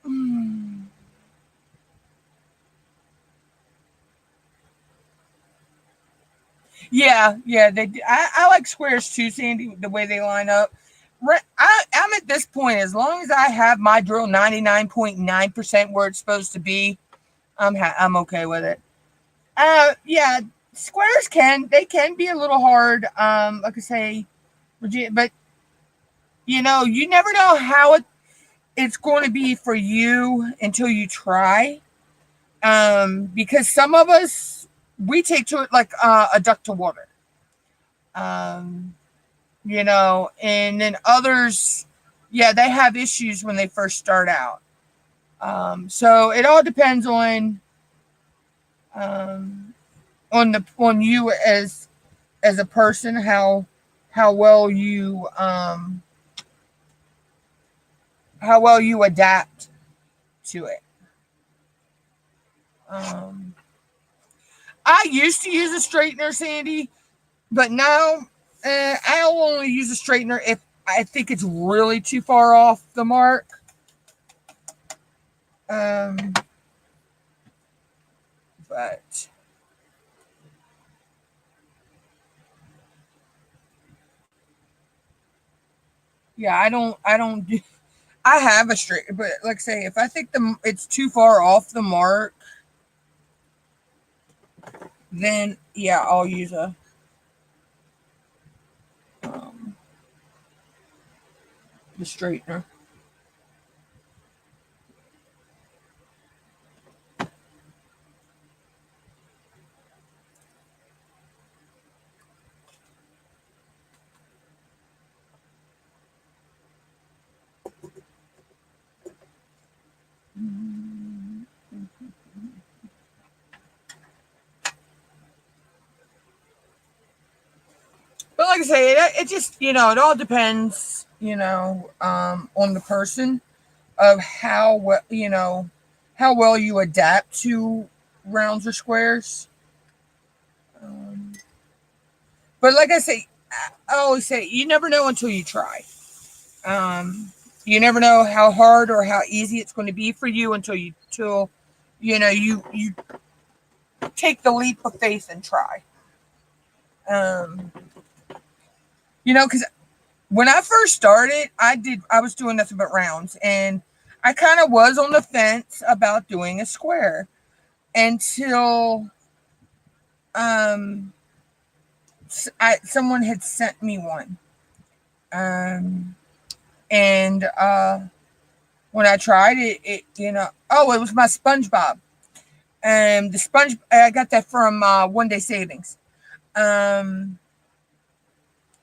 mm, yeah, they do. I like squares too, Sandy. The way they line up. I'm at this point. As long as I have my drill 99.9% where it's supposed to be, I'm okay with it. Yeah, squares can be a little hard. Like I say, but you never know how it's going to be for you until you try. Because some of us we take to it like a duck to water. Um, and then others, yeah, they have issues when they first start out. So it all depends um, on you as a person, how well you adapt to it. Um, I used to use a straightener, Sandy, but now I'll only use a straightener if I think it's really too far off the mark. Um, but yeah, I don't do. I have a straight, but like I say, if I think it's too far off the mark, then yeah, I'll use um, the straightener. But like I say, it just it all depends on the person of how well you adapt to rounds or squares. Um, but like I say, I always say you never know until you try. Um, you never know how hard or how easy it's going to be for you until you take the leap of faith and try. Um, because when I first started, I was doing nothing but rounds, and I kind of was on the fence about doing a square until um someone had sent me one. Um and when I tried it, oh, it was my SpongeBob. The sponge I got that from One Day Savings. Um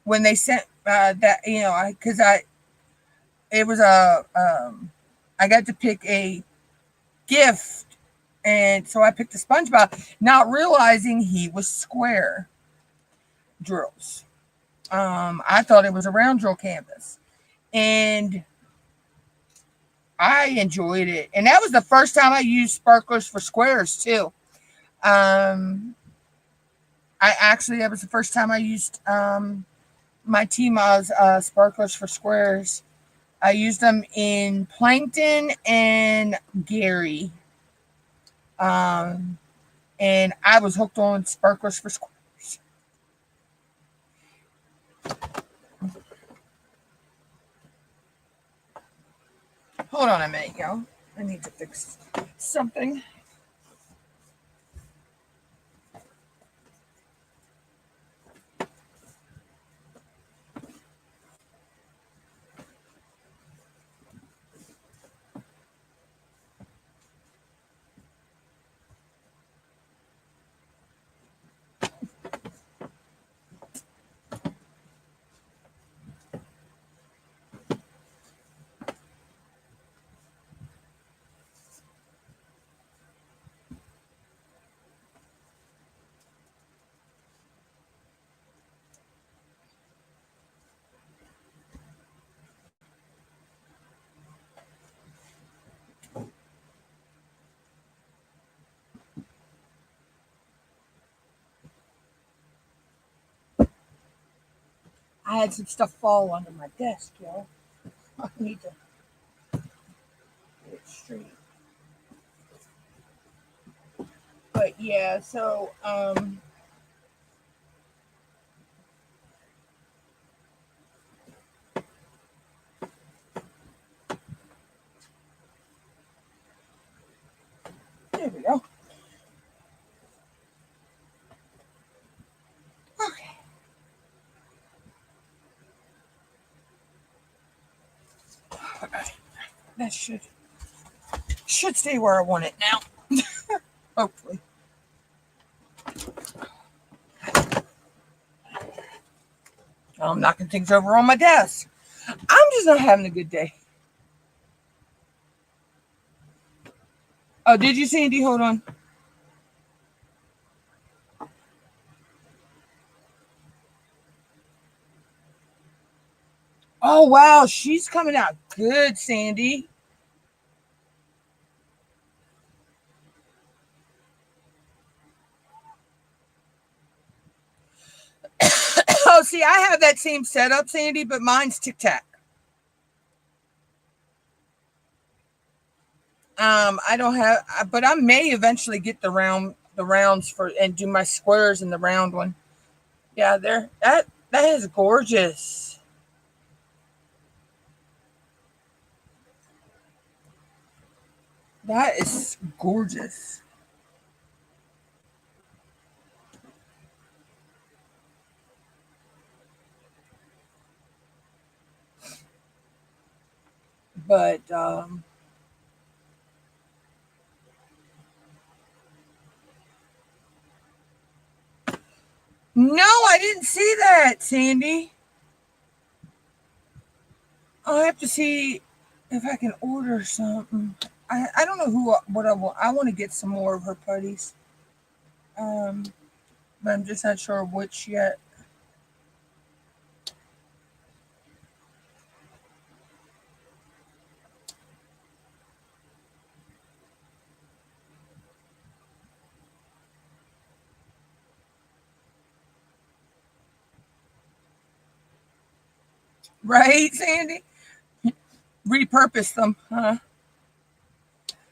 when they sent that, because I it was I got to pick a gift, and so I picked a SpongeBob, not realizing he was square drills. I thought it was a round drill canvas, and I enjoyed it. And that was the first time I used sparklers for squares too. Um, that was the first time I used my Tmos sparklers for squares. I used them in Plankton and Gary. Um, and I was hooked on sparklers for squares. Hold on a minute, y'all. I need to fix something. I had some stuff fall under my desk, y'all. I need to get it straight. But yeah, so there we go. Okay. That should stay where I want it now. Hopefully. I'm knocking things over on my desk. I'm just not having a good day. Oh, did you, Sandy? Hold on. Oh, wow. She's coming out good, Sandy. Oh, see, I have that same setup, Sandy, but mine's Tic Tac. I don't have, but I may eventually get the rounds for and do my squares in the round one. Yeah, that is gorgeous. That is gorgeous. But no, I didn't see that, Sandy. I'll have to see if I can order something. I don't know what I want. I want to get some more of her putties. Um, but I'm just not sure which yet. Right, Sandy? Repurpose them, huh?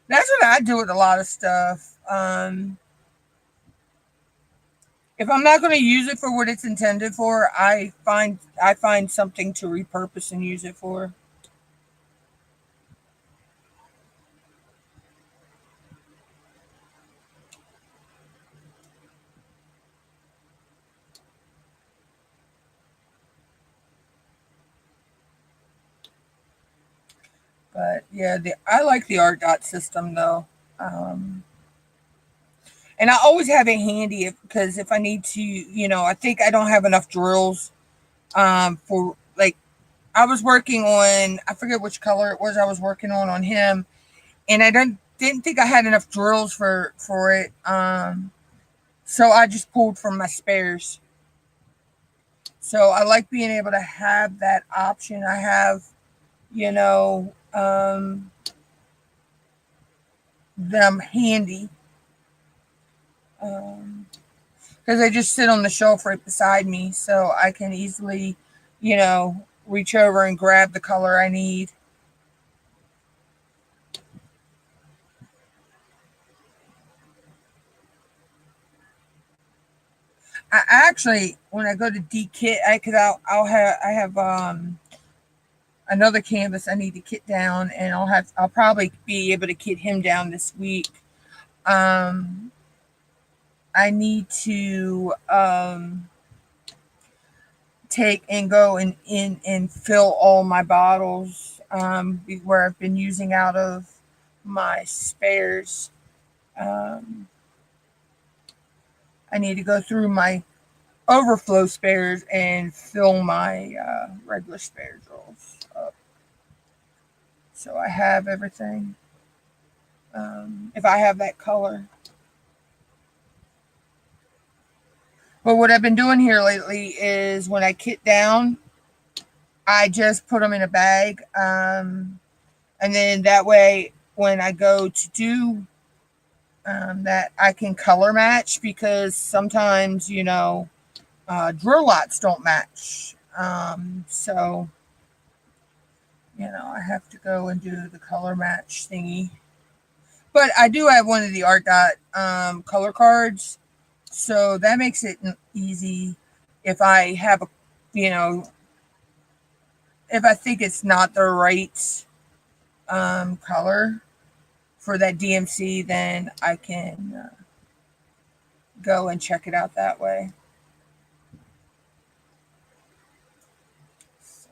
That's what I do with a lot of stuff. If I'm not going to use it for what it's intended for, I find something to repurpose and use it for. But yeah, I like the art dot system though. Um, and I always have it handy because if I need to, I think I don't have enough drills for like I was working on, I forget which color it was I was working on him, and I didn't think I had enough drills for it. So I just pulled from my spares. So I like being able to have that option. I have, you know, them handy because they just sit on the shelf right beside me, so I can easily, reach over and grab the color I need. actually, when I go to de-kit, I have another canvas I need to kit down, and I'll probably be able to kit him down this week. Um, I need to take and go and in and fill all my bottles where I've been using out of my spares. Um, I need to go through my overflow spares and fill my regular spares rolls up. So I have everything. If I have that color. But what I've been doing here lately is when I kit down, I just put them in a bag. And then that way, when I go to do that, I can color match, because sometimes, drill lots don't match. So, I have to go and do the color match thingy. But I do have one of the Art Dot color cards. So that makes it easy if I have if I think it's not the right color for that DMC, then I can go and check it out that way. So.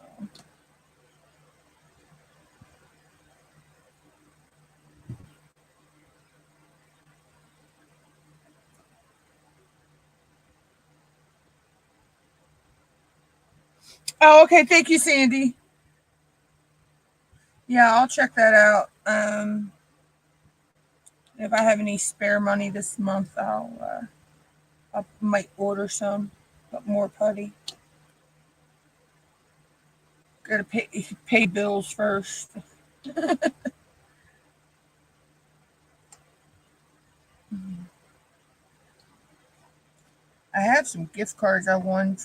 Oh, okay. Thank you, Sandy. Yeah, I'll check that out. If I have any spare money this month, I might order some, but more putty. Gotta pay bills first. I have some gift cards I won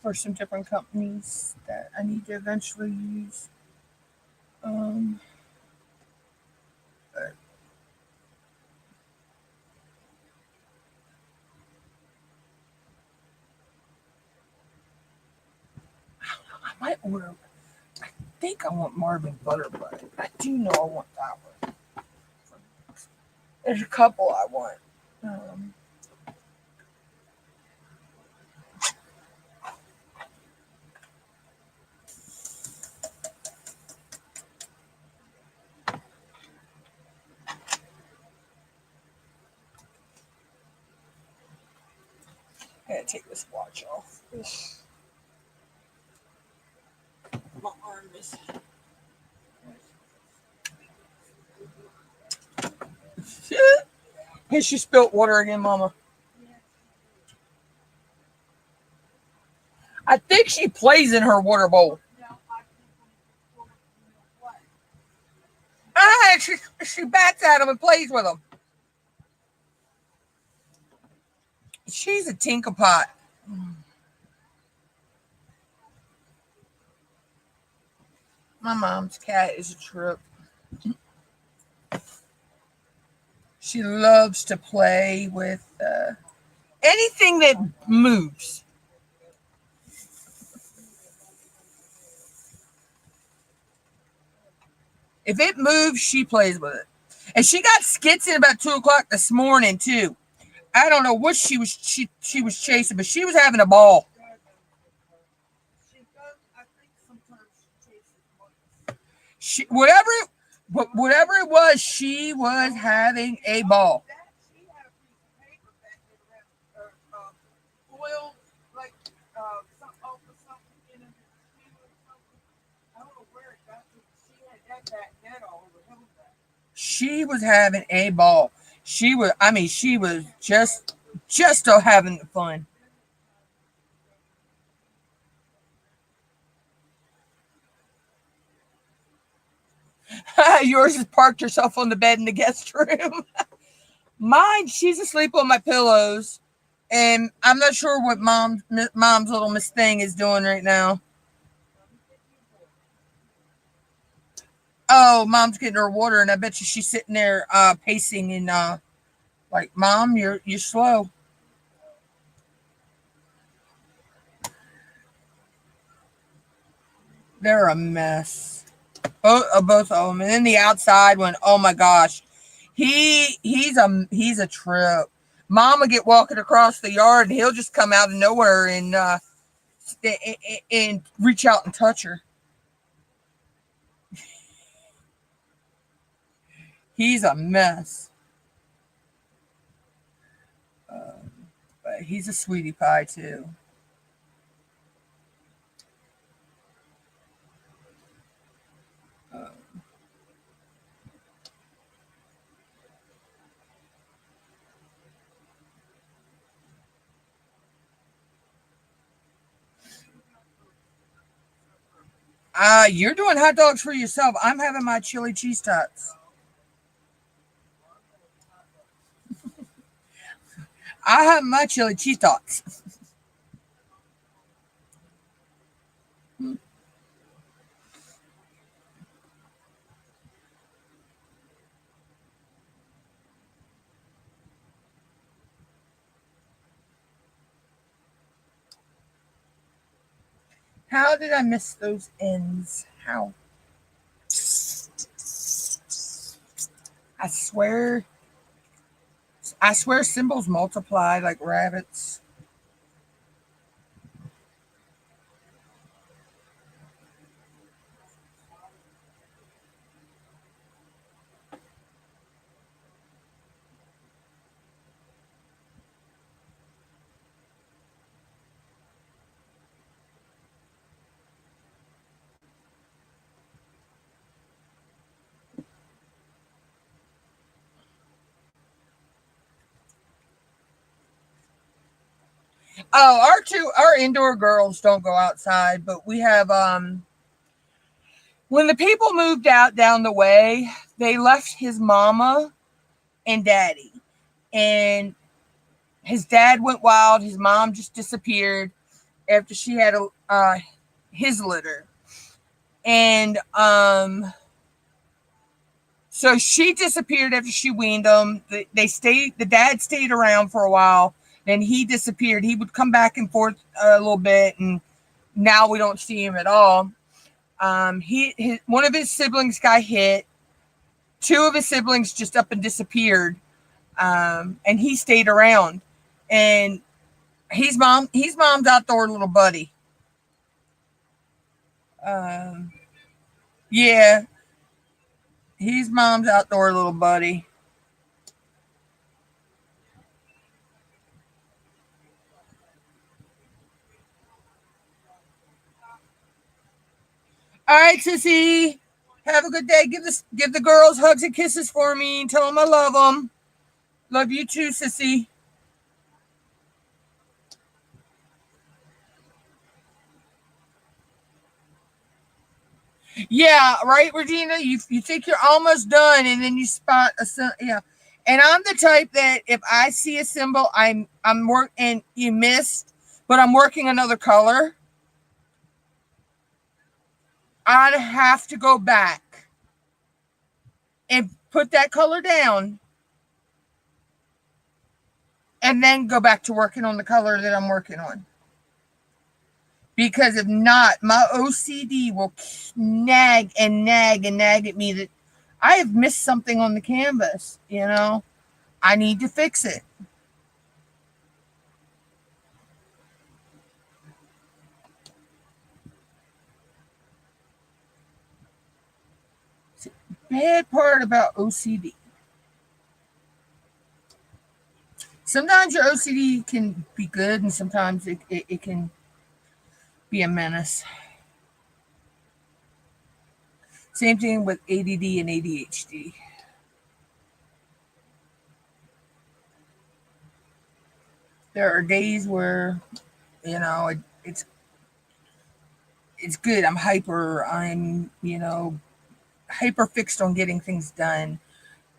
for some different companies that I need to eventually use. But I might order. I think I want Marvin Butterbud. I do know I want that one. There's a couple I want. I gotta take this watch off. My arm is. Has she spilt water again, Mama? I think she plays in her water bowl. She bats at them and plays with them. She's a Tinkerpot. My mom's cat is a trip. She loves to play with anything that moves. If it moves, she plays with it. And she got skits in about 2:00 this morning too. I don't know what she was chasing, but she was having a ball. She whatever it was, she was having a ball. She was having a ball. She was just having fun. Yours has parked herself on the bed in the guest room. Mine, she's asleep on my pillows, and I'm not sure what mom's little Miss Thing is doing right now. Oh, mom's getting her water, and I bet you she's sitting there pacing and like, Mom, you're slow. They're a mess. Both of them. And then the outside one, oh my gosh. He's a trip. Mom will get walking across the yard and he'll just come out of nowhere and reach out and touch her. He's a mess. But he's a sweetie pie too. You're doing hot dogs for yourself. I'm having my chili cheese tots. I have my chili cheese tots. How did I miss those ends? How? I swear. I swear symbols multiply like rabbits. Oh, our indoor girls don't go outside, but we have when the people moved out down the way, they left his mama and daddy. And his dad went wild, his mom just disappeared after she had his litter. And so she disappeared after she weaned them. The dad stayed around for a while, then he disappeared. He would come back and forth a little bit, and now we don't see him at all. One of his siblings got hit. Two of his siblings just up and disappeared. And he stayed around. And he's mom's outdoor little buddy. Yeah, he's mom's outdoor little buddy. All right, Sissy. Have a good day. Give the girls hugs and kisses for me. Tell them I love them. Love you too, Sissy. Yeah, right, Regina. You think you're almost done, and then you spot yeah. And I'm the type that if I see a symbol, I'm work and you missed, but I'm working another color. I'd have to go back and put that color down, and then go back to working on the color that I'm working on. Because if not, my OCD will nag and nag and nag at me that I have missed something on the canvas. I need to fix it. It's the bad part about OCD. Sometimes your OCD can be good, and sometimes it can be a menace. Same thing with ADD and ADHD. There are days where, you know, it, it's it's good. I'm hyper fixed on getting things done.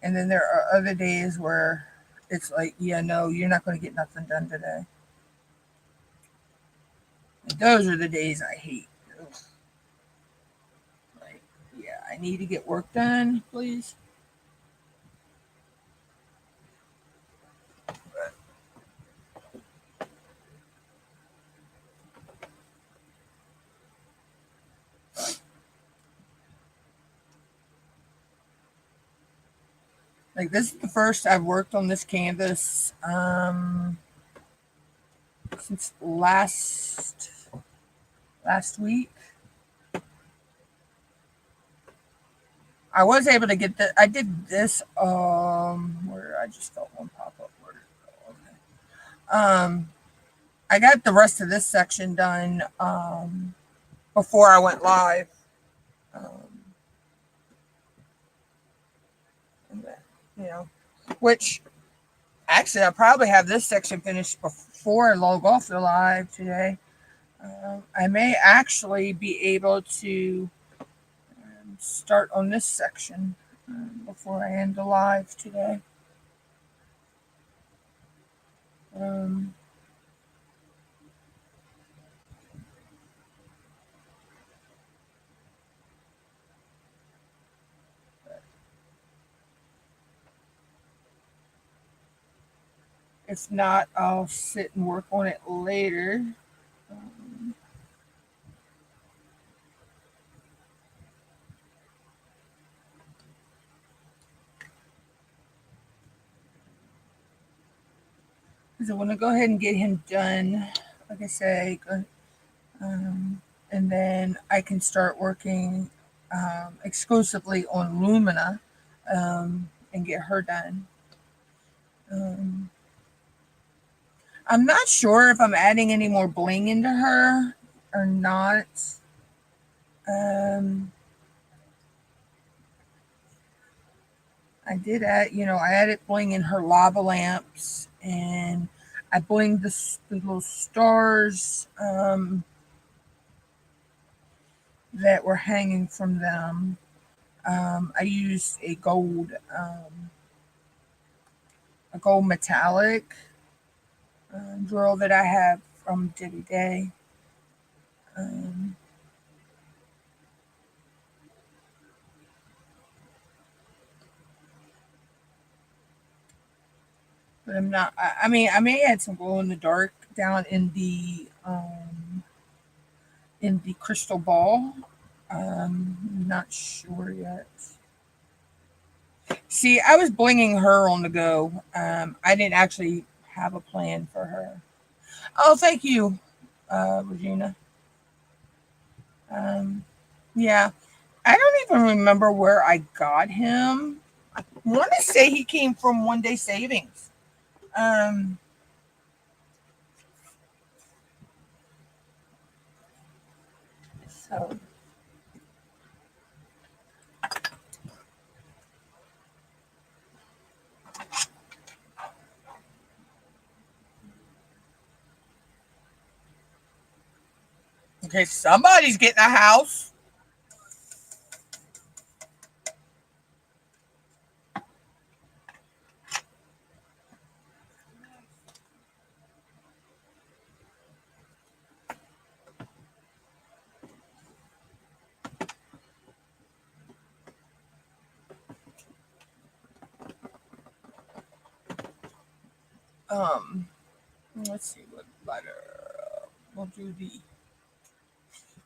And then there are other days where it's like, yeah, no, you're not going to get nothing done today. And those are the days I hate. Ugh. Like, yeah, I need to get work done, please. Like this is the first I've worked on this canvas since last week. I was able to get I did this where I just felt one pop up. Where did it go? Okay. I got the rest of this section done before I went live. Um, and then, you know, which actually, I'll probably have this section finished before I log off the live today. I may actually be able to start on this section before I end the live today. Um, if not, I'll sit and work on it later. Um, because I want to go ahead and get him done. Like I say, and then I can start working exclusively on Lumina and get her done. Um, I'm not sure if I'm adding any more bling into her or not. Um, I did add, I added bling in her lava lamps, and I blinged the little stars that were hanging from them. I used a gold metallic drill that I have from Diddy Day. Um, but I'm not. I mean, I may add some glow in the dark down in the crystal ball. Not sure yet. See, I was blinging her on the go. I didn't actually have a plan for her. Oh, thank you, Regina. Um, yeah, I don't even remember where I got him. I want to say he came from One Day Savings. Um, so okay, somebody's getting a house. Um, let's see what letter. We'll do the.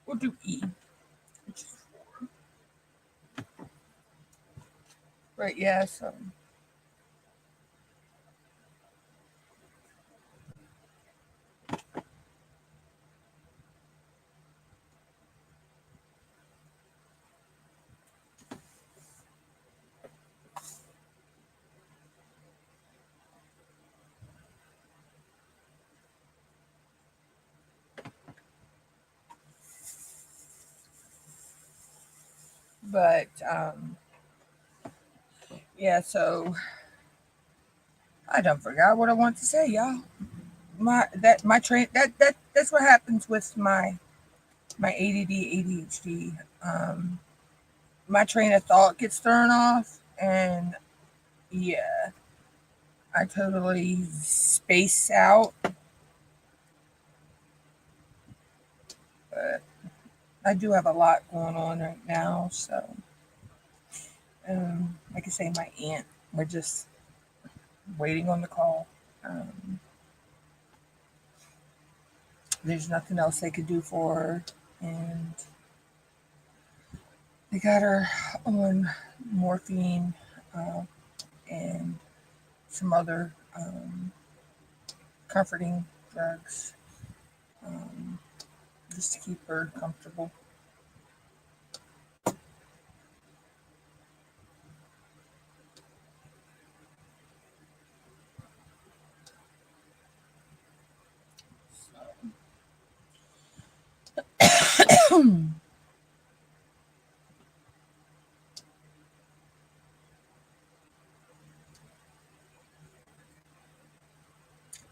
We'll do E, which is 4. Right? Yeah. So, but yeah. So I don't forgot what I want to say, y'all. My train that's what happens with my ADD ADHD. My train of thought gets thrown off, and yeah, I totally space out. But I do have a lot going on right now, so like I say, my aunt, we're just waiting on the call. Um, there's nothing else they could do for her, and they got her on morphine. Uh, and some other comforting drugs, just to keep her comfortable.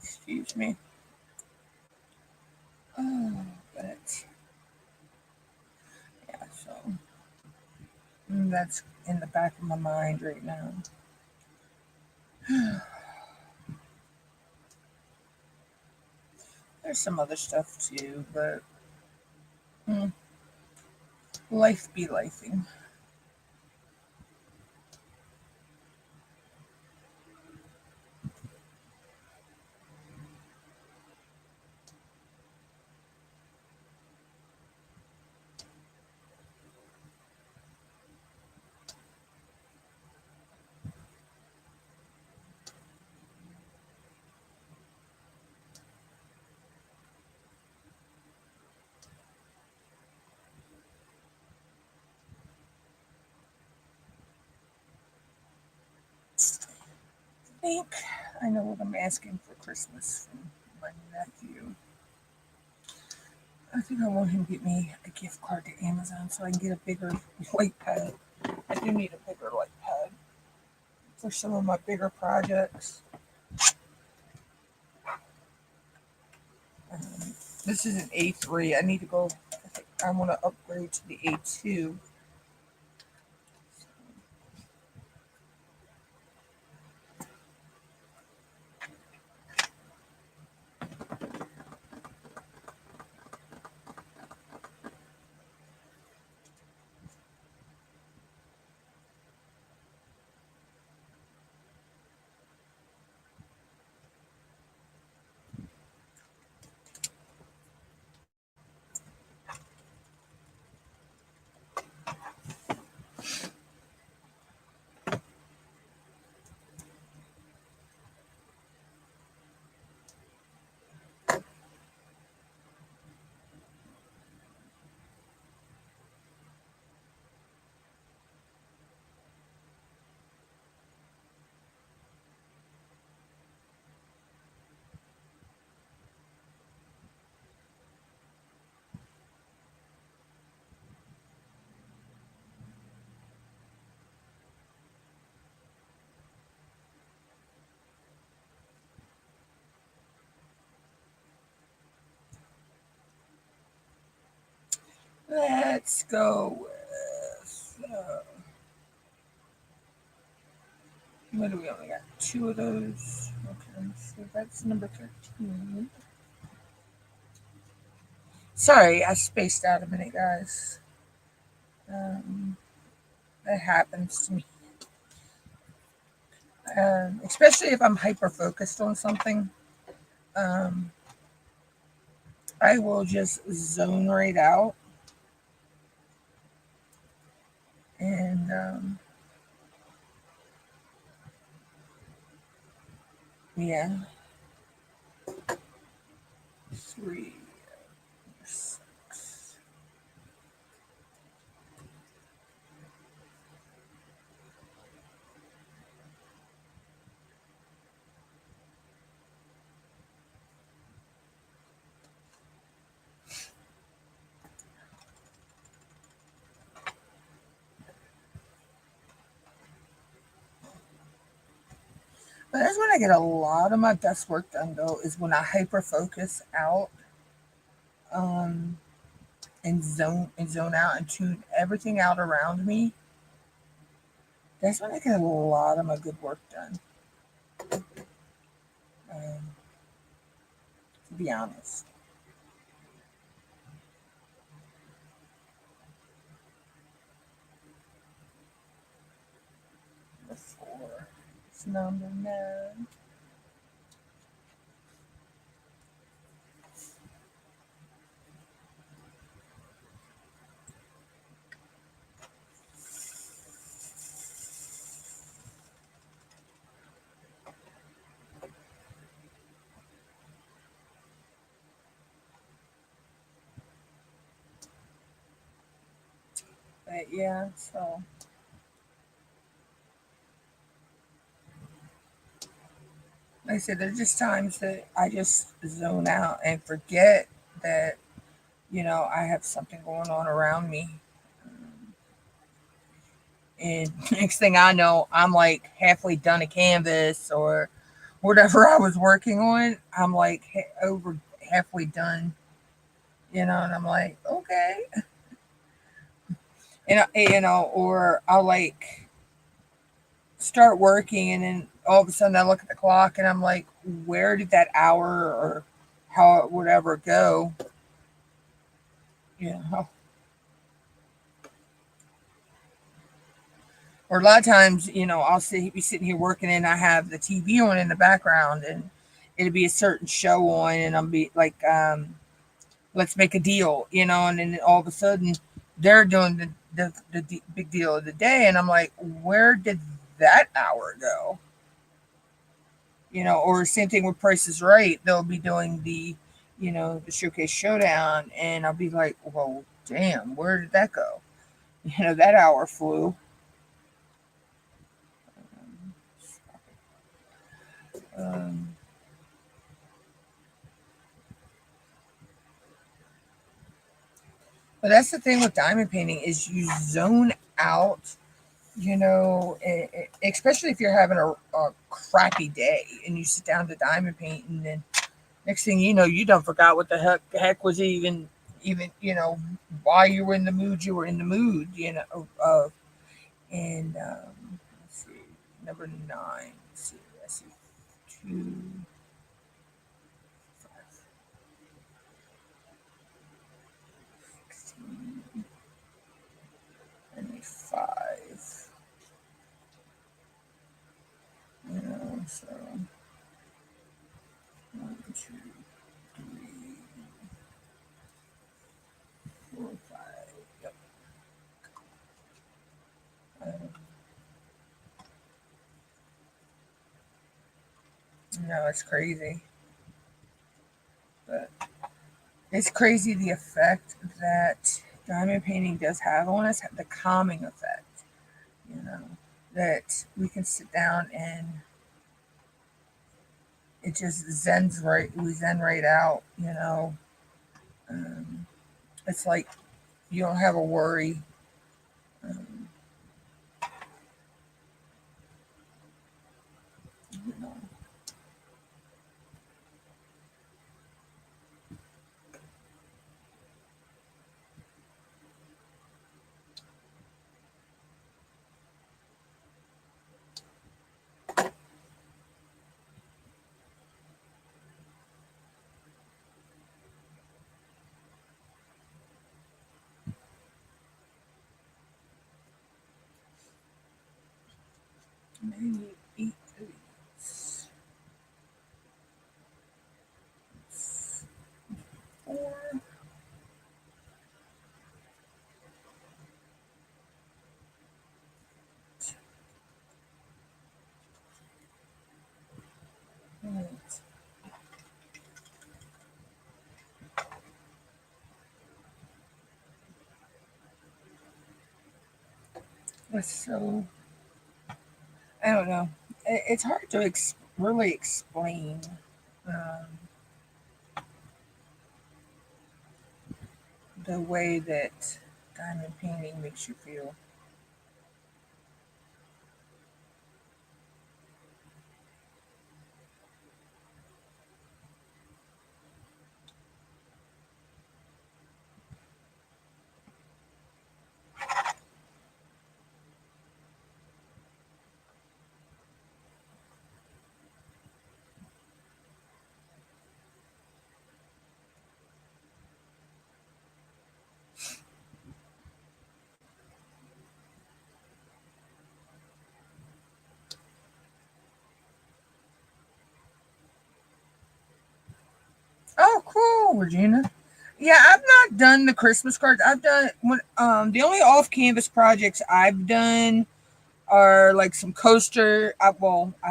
Excuse me. But yeah, so that's in the back of my mind right now. There's some other stuff too, but mm, life be lifing. I think I know what I'm asking for Christmas from my nephew. I think I want him to get me a gift card to Amazon so I can get a bigger light pad. I do need a bigger light pad for some of my bigger projects. Um, this is an A3. I need to go. I want to upgrade to the A2. Let's go with. What do we only got? Two of those. Okay, so that's number 13. Sorry, I spaced out a minute, guys. Um, that happens to me. Especially if I'm hyper focused on something. Um, I will just zone right out. And yeah, 3, 6. But that's when I get a lot of my best work done, though, is when I hyper focus out, um, and zone out and tune everything out around me. That's when I get a lot of my good work done. Um, to be honest, the 4 is number 9. But yeah, so like I said, there's just times that I just zone out and forget that, I have something going on around me. And next thing I know, I'm like halfway done a canvas or whatever I was working on. I'm like over halfway done, and I'm like, okay, or I'll like start working and then all of a sudden I look at the clock and I'm like, where did that hour or how it would ever go? You know, or a lot of times, be sitting here working and I have the TV on in the background and it'll be a certain show on and I'll be like, let's make a deal, and then all of a sudden they're doing the big deal of the day and I'm like, where did that hour go? Or same thing with Price is Right. They'll be doing the showcase showdown, and I'll be like, well, damn, where did that go? That hour flew. Um, but that's the thing with diamond painting is you zone out, especially if you're having a crappy day and you sit down to diamond paint, and then next thing you know, you don't forgot what the heck was even why you were in the mood you were in the mood, of. And let's see, number 9. Let's see, I see 2, 5, 16, and a 5. So 1, 2, 3, 4, 5. Yep. No, it's crazy, but it's crazy the effect that diamond painting does have on us, the calming effect. You know, that we can sit down and it just zens right. We zen right out. Um, it's like you don't have a worry. Um, you know, maybe eat these 4. Right. It's so I don't know. It's hard to really explain um, the way that diamond painting makes you feel. Oh, cool, Regina. Yeah, I've not done the Christmas cards. I've done the only off canvas projects I've done are like some coaster. I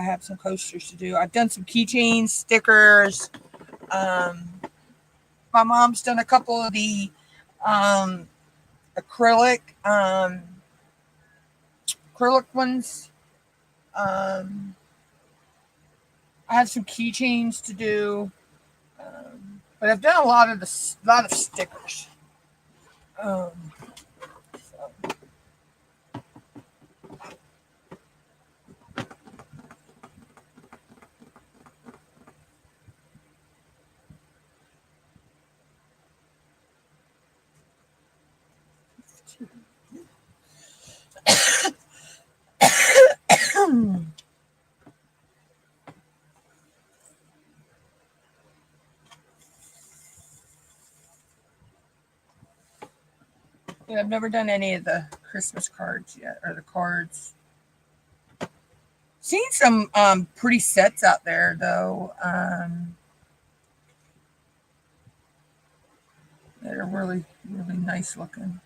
have some coasters to do. I've done some keychains, stickers. Um, my mom's done a couple of the um, acrylic ones. I have some keychains to do, but I've done a lot of stickers. So. Yeah, I've never done any of the Christmas cards yet, or the cards. Seen some pretty sets out there though. That are really, really nice looking.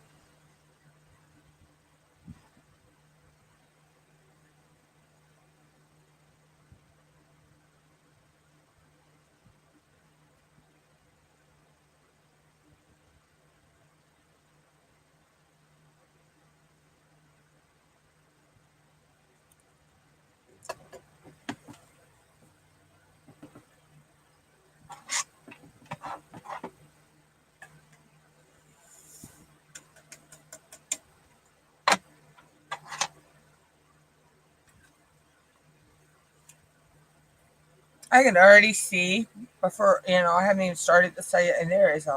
I can already see before, I haven't even started to say it, and there is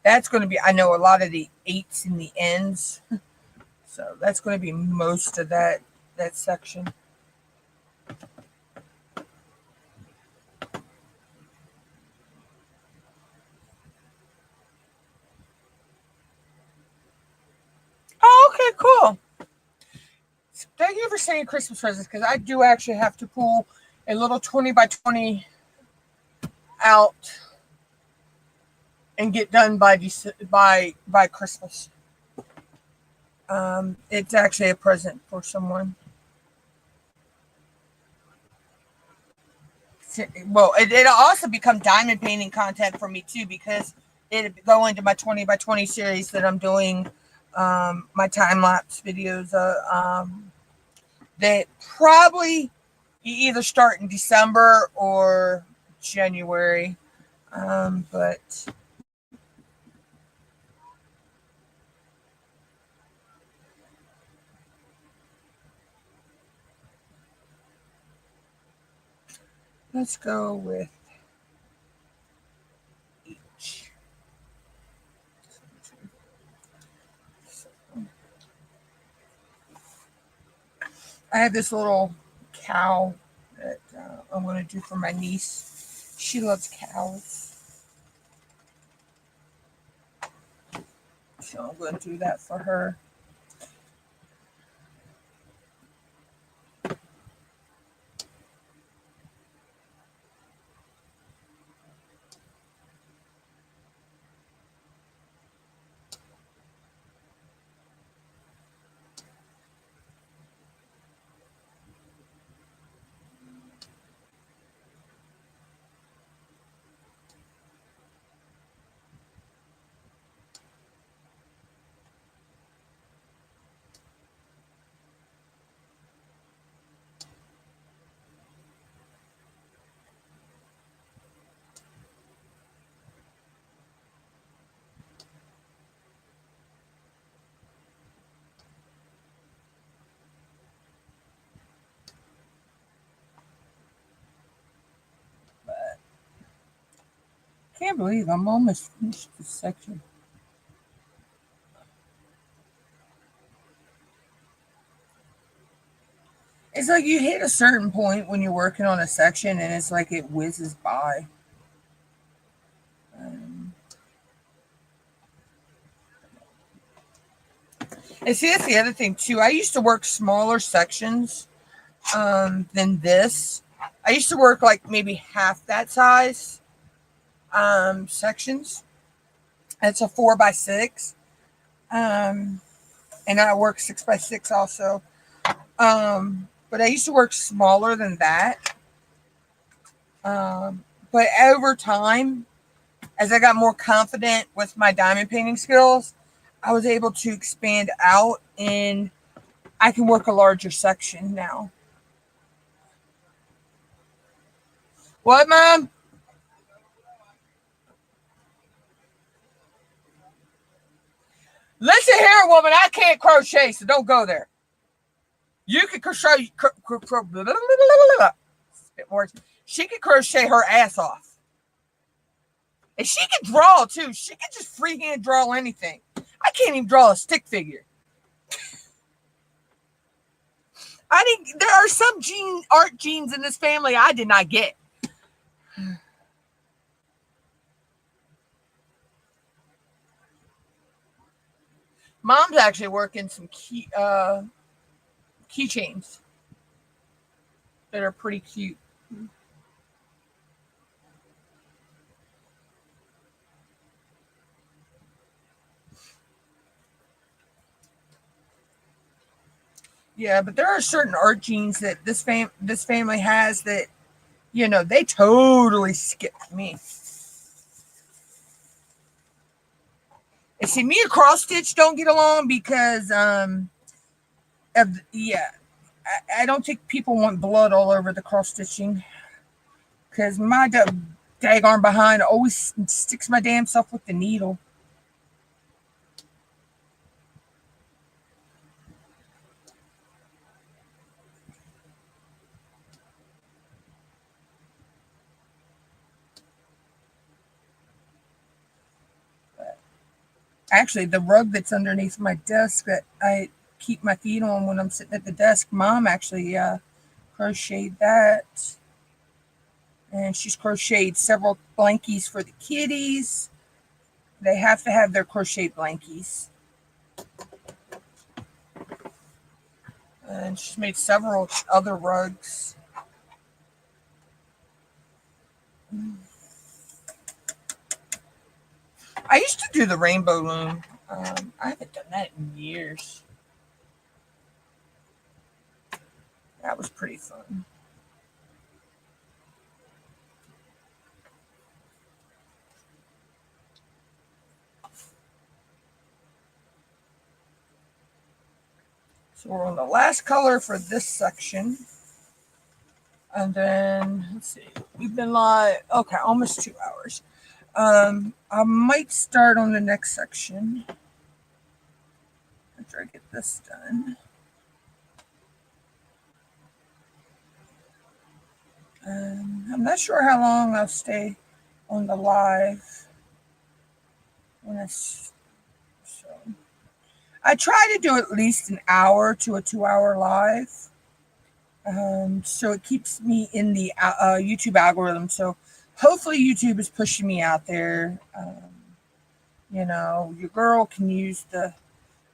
that's going to be, I know a lot of the 8s and the ends, so that's going to be most of that section. Oh, okay, cool. Thank you for saying Christmas presents, because I do actually have to pull a little 20 by 20 out and get done by Christmas. It's actually a present for someone. Well, it'll also become diamond painting content for me too, because it'll go into my 20 by 20 series that I'm doing, my time lapse videos. That probably you either start in December or January, but let's go with each. I have this little cow that I'm going to do for my niece. She loves cows, so I'm going to do that for her. Can't believe I'm almost finished this section. It's like you hit a certain point when you're working on a section, and it's like it whizzes by. And see, that's the other thing too. I used to work smaller sections than this. I used to work like maybe half that size sections. It's a 4x6, and I work 6x6 also. But I used to work smaller than that. But over time, as I got more confident with my diamond painting skills, I was able to expand out and I can work a larger section now. What, Mom? Listen here, woman. I can't crochet, so don't go there. You can crochet. She can crochet her ass off. And she can draw, too. She can just freehand draw anything. I can't even draw a stick figure. There are some art genes in this family I did not get. Mom's actually working some keychains that are pretty cute. Yeah, but there are certain art genes that this family has that, they totally skipped me. And see, me and cross stitch don't get along because I don't think people want blood all over the cross stitching. Because my daggone behind always sticks my damn self with the needle. Actually, the rug that's underneath my desk that I keep my feet on when I'm sitting at the desk, Mom actually crocheted that. And she's crocheted several blankies for the kitties. They have to have their crochet blankies. And she's made several other rugs. I used to do the rainbow loom. I haven't done that in years. That was pretty fun. So we're on the last color for this section. And then, let's see, we've been live, okay, almost 2 hours. I might start on the next section after I get this done. I'm not sure how long I'll stay on the live. I try to do at least an hour to a 2-hour live. So it keeps me in the YouTube algorithm. So hopefully YouTube is pushing me out there. Your girl can use the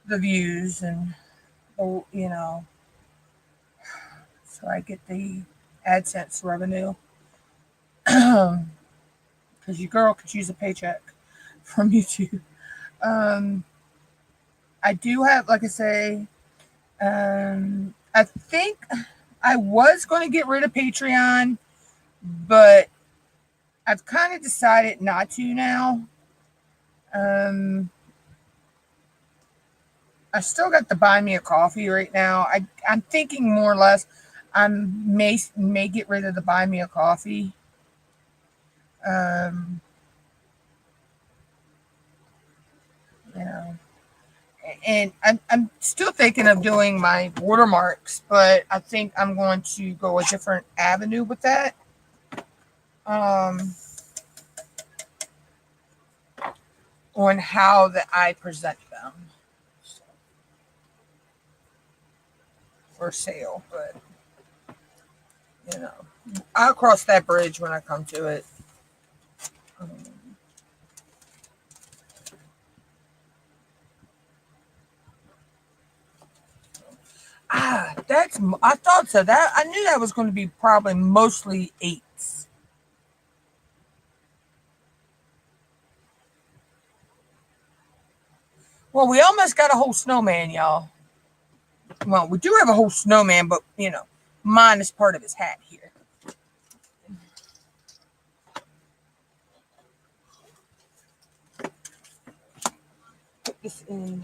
views and, so I get the AdSense revenue. Because your girl could use a paycheck from YouTube. I do have, like I say, I think I was going to get rid of Patreon, but I've kind of decided not to now. I still got the buy me a coffee right now. I'm thinking more or less I may get rid of the buy me a coffee. And I'm still thinking of doing my watermarks, but I think I'm going to go a different avenue with that. On how that I present them for sale, but I'll cross that bridge when I come to it. I thought so. That I knew that was going to be probably mostly 8s. Well, we almost got a whole snowman, y'all. Well, we do have a whole snowman, but mine is part of his hat here. this in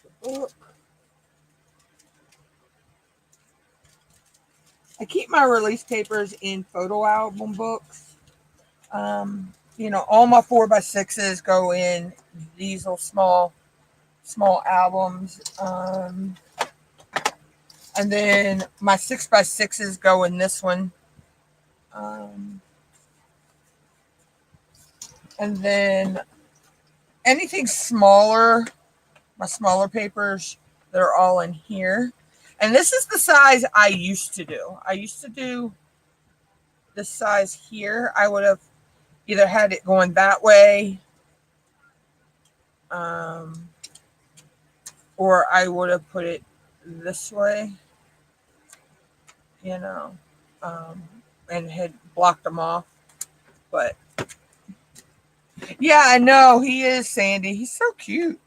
the book. I keep my release papers in photo album books. All my 4x6s go in these little small albums. And then my 6x6s go in this one. And then anything smaller, my smaller papers, they're all in here. And this is the size I used to do. I used to do this size here. I would have either had it going that way, or I would have put it this way, and had blocked them off. But yeah, I know he is, Sandy. He's so cute.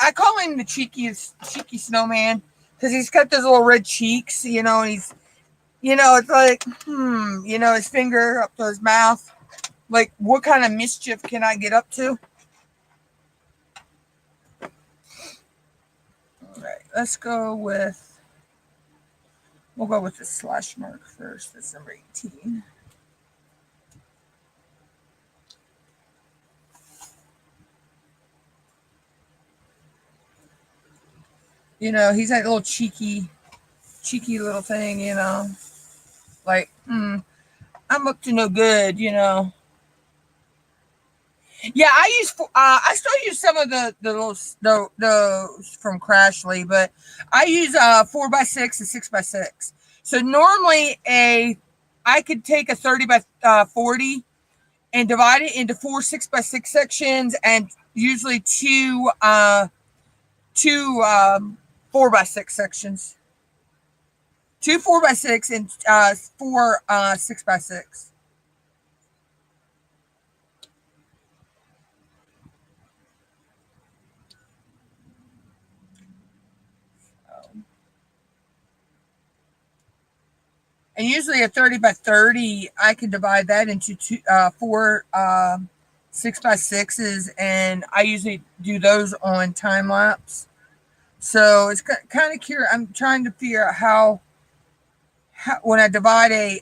I call him the cheeky snowman because he's got those little red cheeks, and he's, it's like, his finger up to his mouth. Like, what kind of mischief can I get up to? All right, we'll go with the slash mark first. That's number 18. He's that little cheeky little thing, like, I'm up to no good, Yeah, I still use some of the those from Crashly, but I use 4x6 and 6x6. So normally I could take a 30x40 and divide it into 4 6x6 sections, and usually two 4x6 sections. 2 4x6 and 4 6x6. And usually a 30x30, I can divide that into 4 6x6s, and I usually do those on time lapse. So it's kind of curious. I'm trying to figure out how when I divide I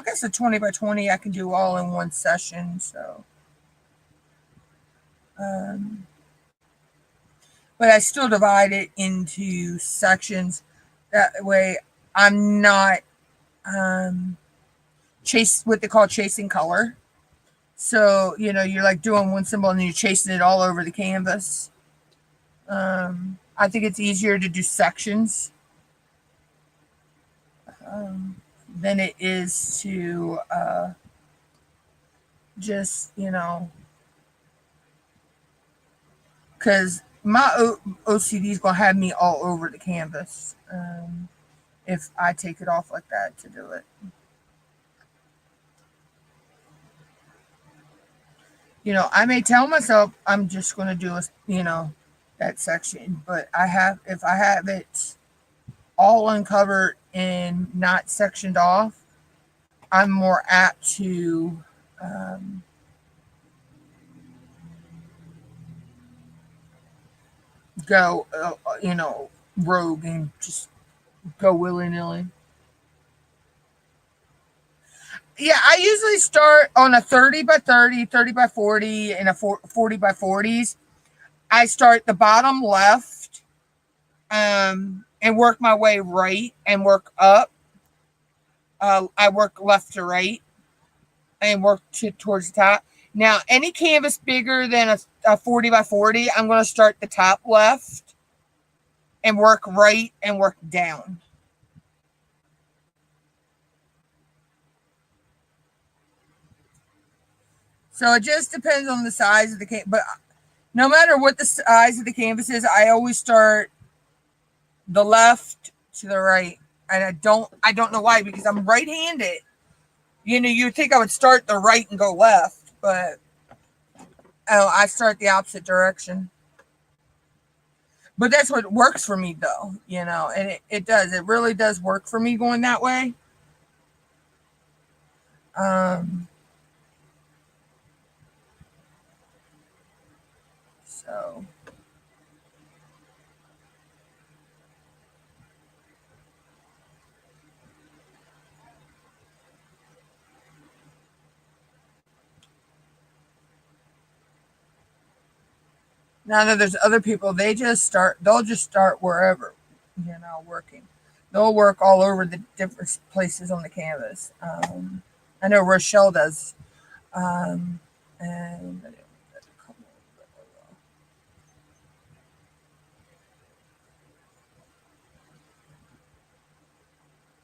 guess a 20x20 I can do all in one session. So, but I still divide it into sections. That way, I'm not what they call chasing color. So, you're like doing one symbol and you're chasing it all over the canvas. I think it's easier to do sections than it is to just, because my OCD is going to have me all over the canvas if I take it off like that to do it. I may tell myself I'm just going to do that section, but if I have it all uncovered and not sectioned off, I'm more apt to go, rogue and just go willy-nilly. Yeah, I usually start on a 30x30, 30x40, and a 40x40s. I start the bottom left and work my way right and work up. I work left to right and work towards the top. Now, any canvas bigger than a 40x40, I'm going to start the top left and work right and work down. So it just depends on the size of the canvas. But no matter what the size of the canvas is, I always start the left to the right. And I don't know why, because I'm right-handed. You'd think I would start the right and go left, but I start the opposite direction. But that's what works for me, though, and it does. It really does work for me going that way. So now that there's other people, they'll just start wherever, working. They'll work all over the different places on the canvas. I know Rochelle does. Um, and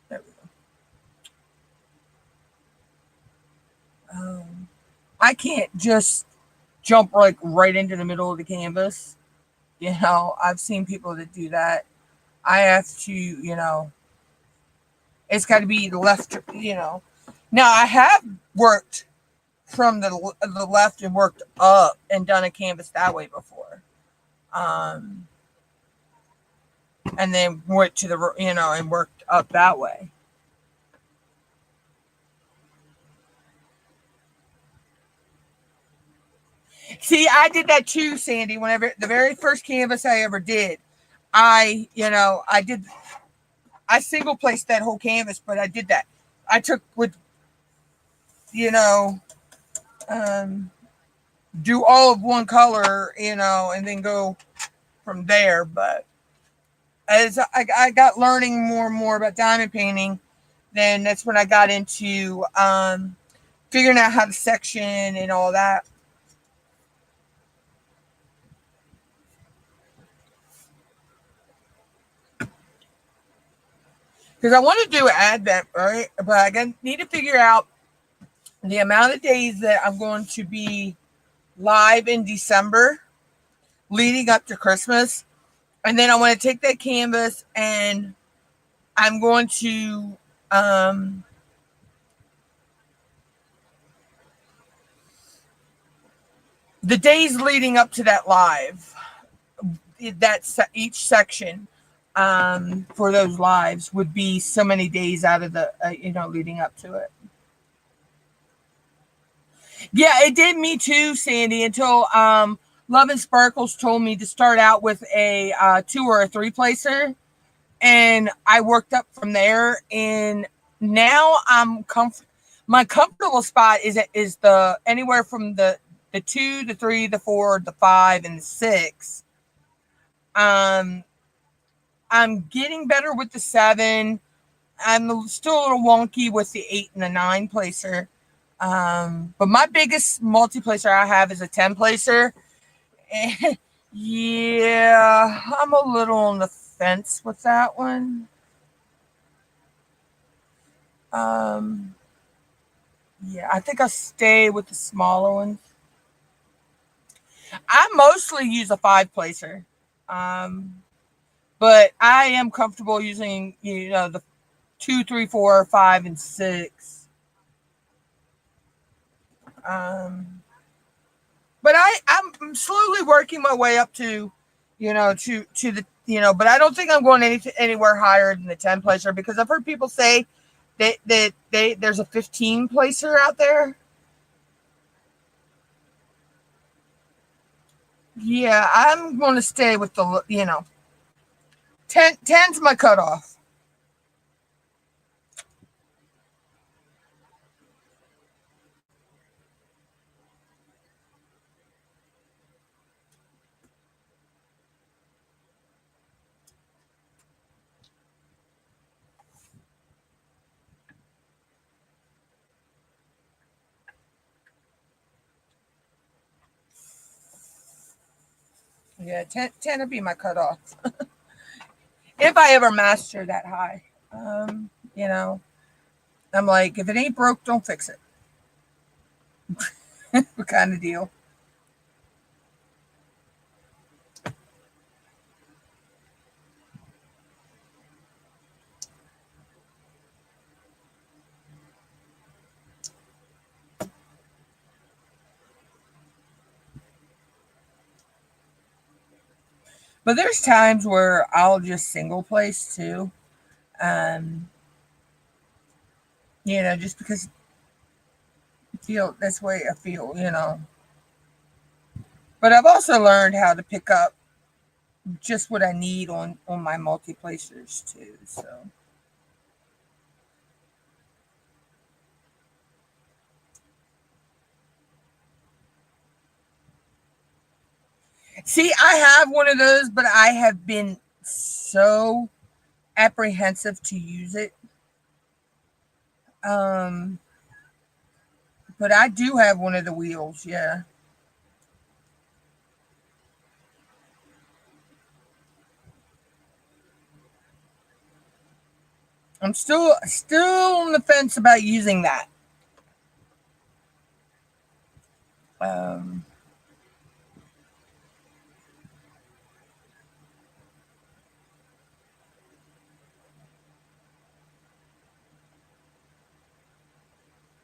there we go. I can't just jump like right into the middle of the canvas. I've seen people that do that. I have to, it's got to be left. Now I have worked from the left and worked up and done a canvas that way before. Um, and then went to and worked up that way. See, I did that too, Sandy. Whenever the very first canvas I ever did, I single placed that whole canvas, but I did that. I took you know, um, do all of one color, and then go from there. But as I got learning more and more about diamond painting, then that's when I got into figuring out how to section and all that. Because I want to do an advent, right? But I need to figure out the amount of days that I'm going to be live in December leading up to Christmas. And then I want to take that canvas and I'm going to the days leading up to that live, that's each section for those lives would be so many days out of the leading up to it. Yeah, it did me too, Sandy, until Love and Sparkles told me to start out with a 2 or a 3 placer, and I worked up from there. And now I'm my comfortable spot is the anywhere from the 2, the 3, the 4, the 5, and the 6. I'm getting better with the 7. I'm still a little wonky with the 8 and the 9 placer. But my biggest multi-placer I have is a 10 placer. And yeah, I'm a little on the fence with that one. Yeah, I think I'll stay with the smaller ones. I mostly use a 5 placer. But I am comfortable using, the 2, 3, 4, 5, and 6. But I'm slowly working my way up to the but I don't think I'm going anywhere higher than the 10 placer, because I've heard people say that there's a 15 placer out there. Yeah, I'm going to stay with the 10's my cutoff. Yeah, 10 would be my cutoff. If I ever master that high. I'm like, if it ain't broke, don't fix it. What kind of deal? But there's times where I'll just single place too. Just because I feel that's the way I feel. But I've also learned how to pick up just what I need on my multi-placers too. So see, I have one of those, but I have been so apprehensive to use it. Um, but I do have one of the wheels, yeah. I'm still on the fence about using that. Um,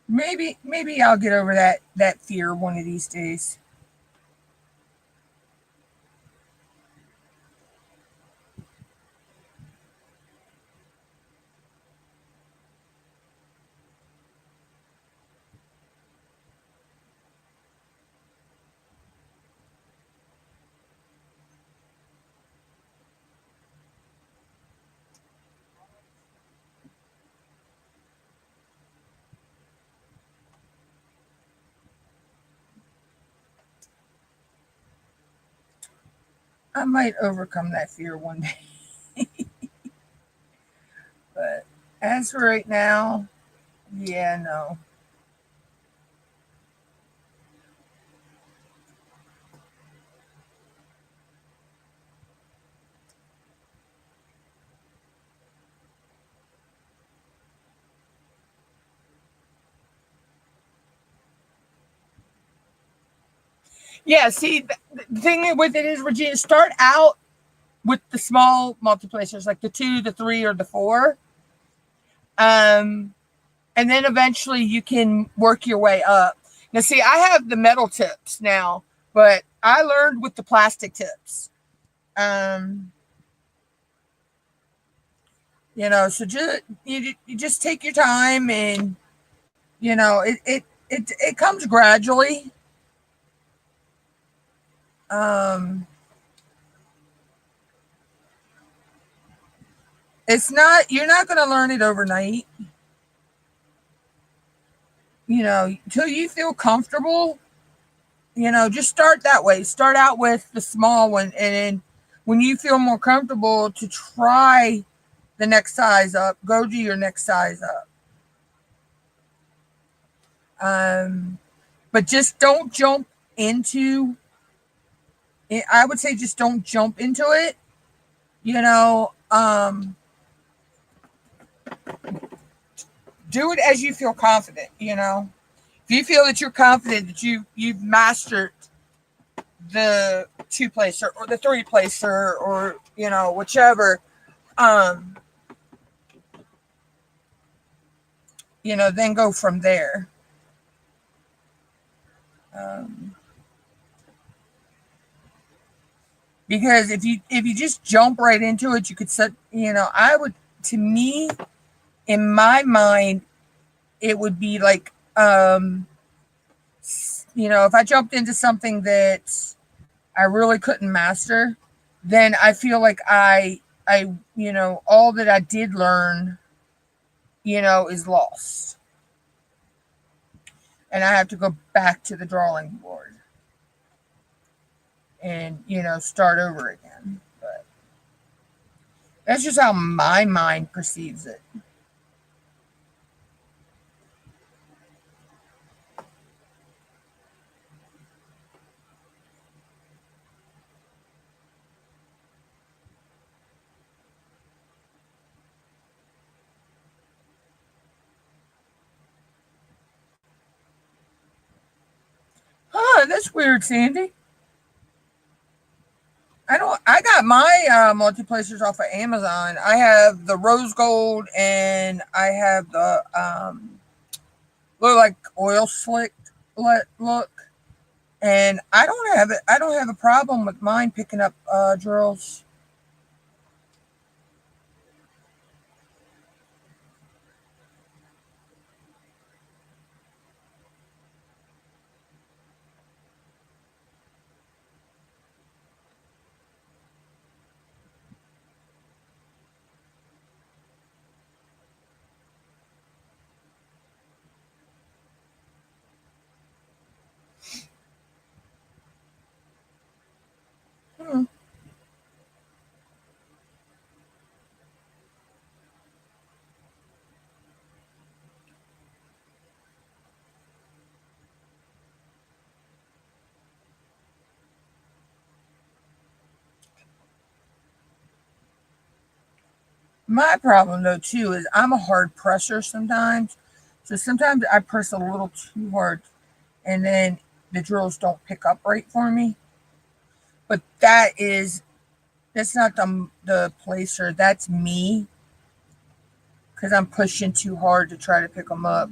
maybe I'll get over that fear one of these days. I might overcome that fear one day. But as for right now, yeah, no. Yeah, see, the thing with it is, Regina, start out with the small multiplacers, like the 2, the 3, or the 4. Um, and then eventually you can work your way up. Now, see, I have the metal tips now, but I learned with the plastic tips. Um, so you just take your time, and it comes gradually. Um, it's not You're not going to learn it overnight. Until you feel comfortable. Just start that way. Start out with the small one, and then when you feel more comfortable to try the next size up, go to your next size up. But just don't jump into it. I would say just don't jump into it. Do it as you feel confident. If you feel that you're confident that you've mastered the 2 placer or the 3 placer, or whichever, um, then go from there. Um, because if you just jump right into it, you could set. I would, to me, in my mind, it would be like, if I jumped into something that I really couldn't master, then I feel like all that I did learn, is lost, and I have to go back to the drawing board and start over again. But that's just how my mind perceives it. Huh, that's weird, Sandy. I got my multiplacers off of Amazon. I have the rose gold, and I have the look like oil slick look. And I don't have a problem with mine picking up drills. My problem though too is I'm a hard presser sometimes. So sometimes I press a little too hard and then the drills don't pick up right for me. But that's not the placer, that's me because I'm pushing too hard to try to pick them up.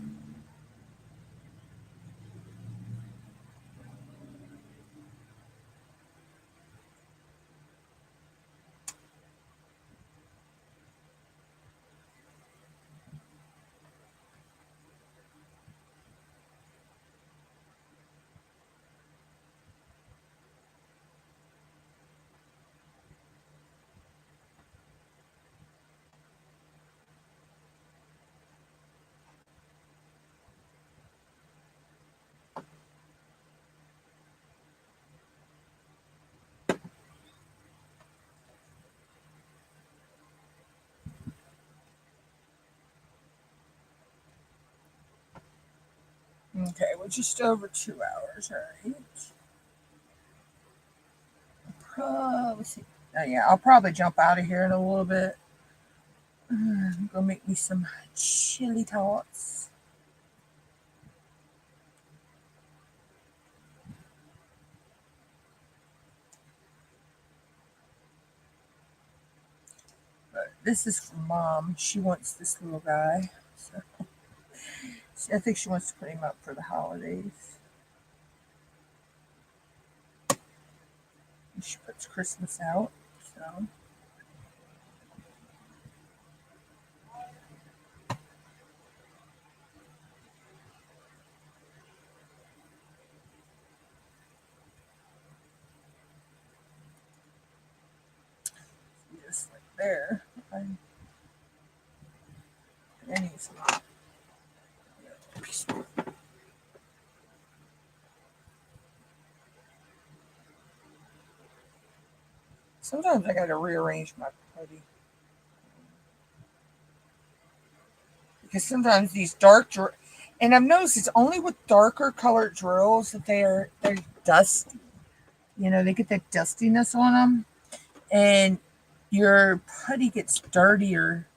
Okay, we're just over 2 hours, all right. Let's see. Yeah, I'll probably jump out of here in a little bit. Go make me some chili tots. But this is for Mom. She wants this little guy. So I think she wants to put him up for the holidays. She puts Christmas out. So just like there. I need some. Sometimes I got to rearrange my putty because sometimes these and I've noticed it's only with darker colored drills that they're dusty. You know, they get that dustiness on them, and your putty gets dirtier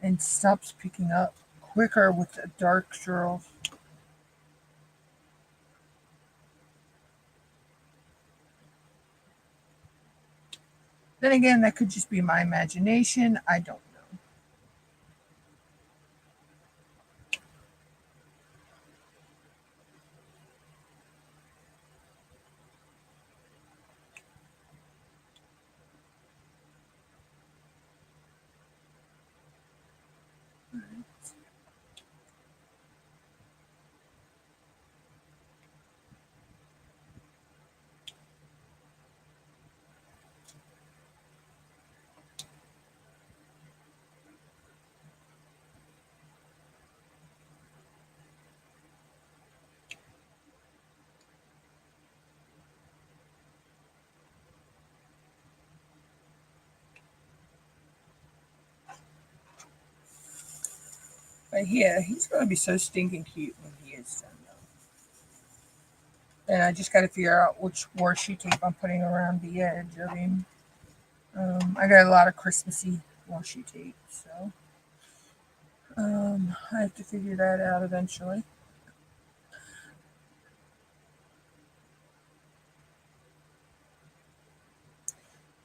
and stops picking up quicker with the dark drills. Then again, that could just be my imagination. I don't know. But yeah, he's going to be so stinking cute when he is done, though. And I just got to figure out which washi tape I'm putting around the edge of him. I got a lot of Christmassy washi tape, so I have to figure that out eventually.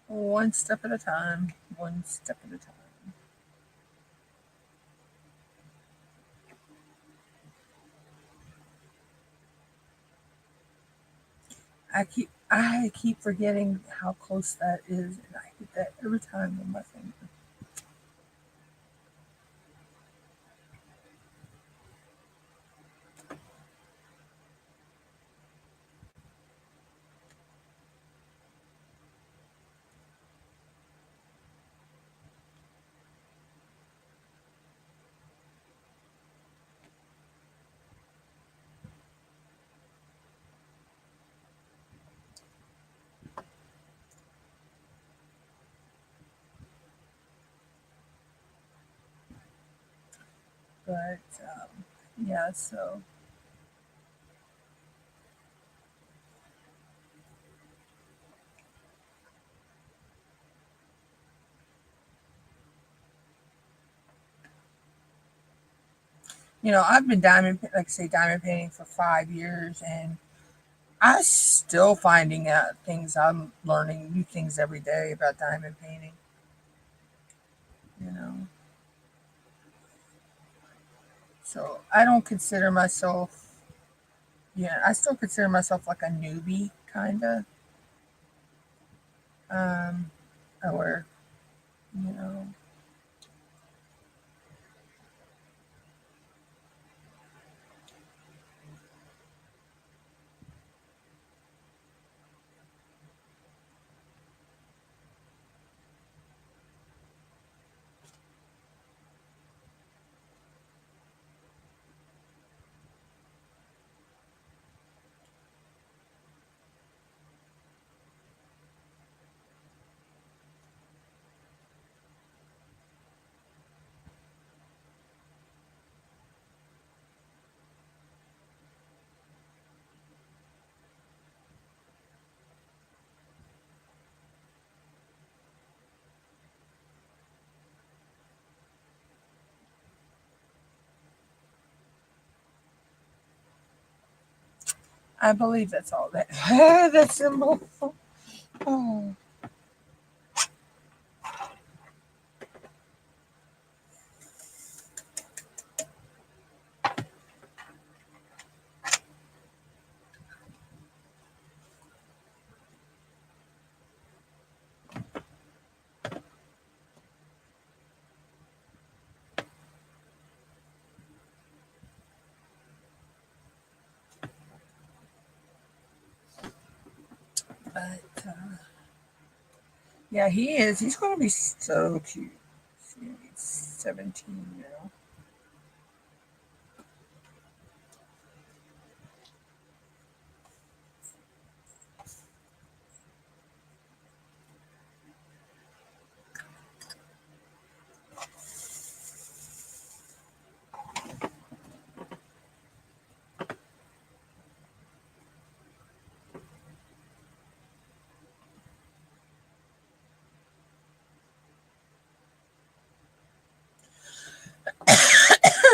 One step at a time. One step at a time. I keep forgetting how close that is, and I hit that every time with my finger. But yeah, so I've been like I say, diamond painting for 5 years, and I still finding out things. I'm learning new things every day about diamond painting. You know, so I don't consider myself. Yeah, I still consider myself like a newbie, kind of. Um, or you know, I believe that's all that that symbol. Oh, but yeah, he is. He's going to be so cute. See, he's 17 now.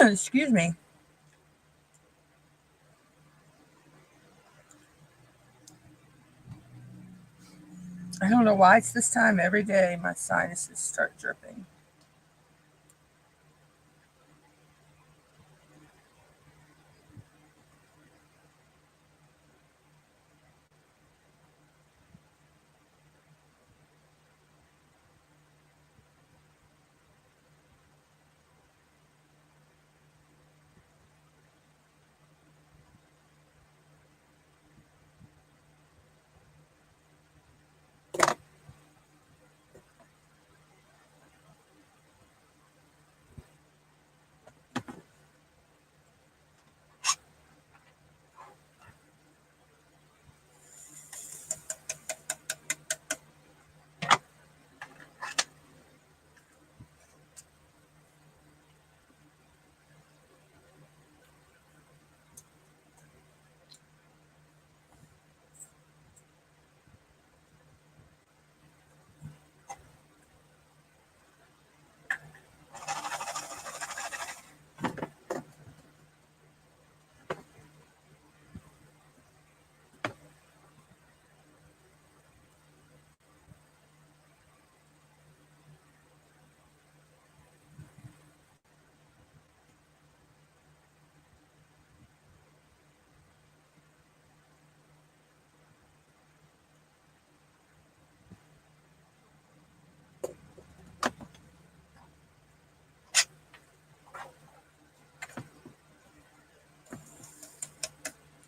Excuse me. I don't know why it's this time every day my sinuses start dripping.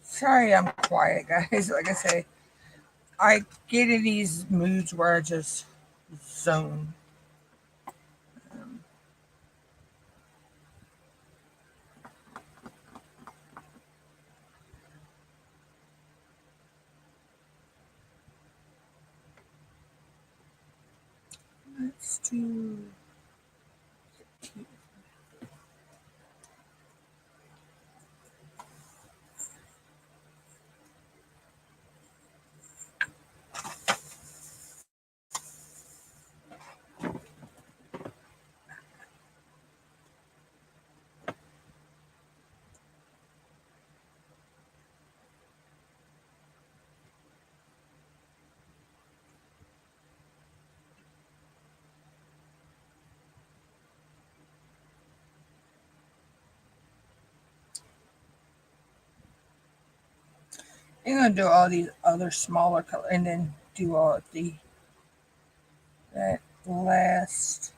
Sorry, I'm quiet, guys. Like I say, I get in these moods where I just zone. Um, let's do. I'm gonna do all these other smaller color and then do all the that last.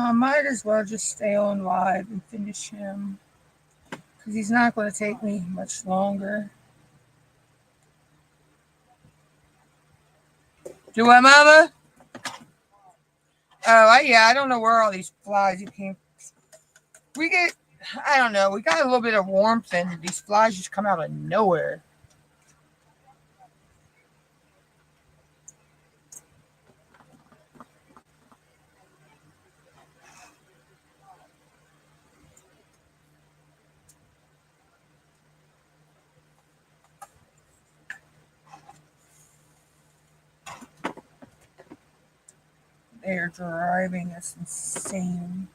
I might as well just stay on live and finish him because he's not going to take me much longer. Do what, Mama? Oh, yeah, I don't know where all these flies you came. We get, I don't know, we got a little bit of warmth and these flies just come out of nowhere. They're driving us insane.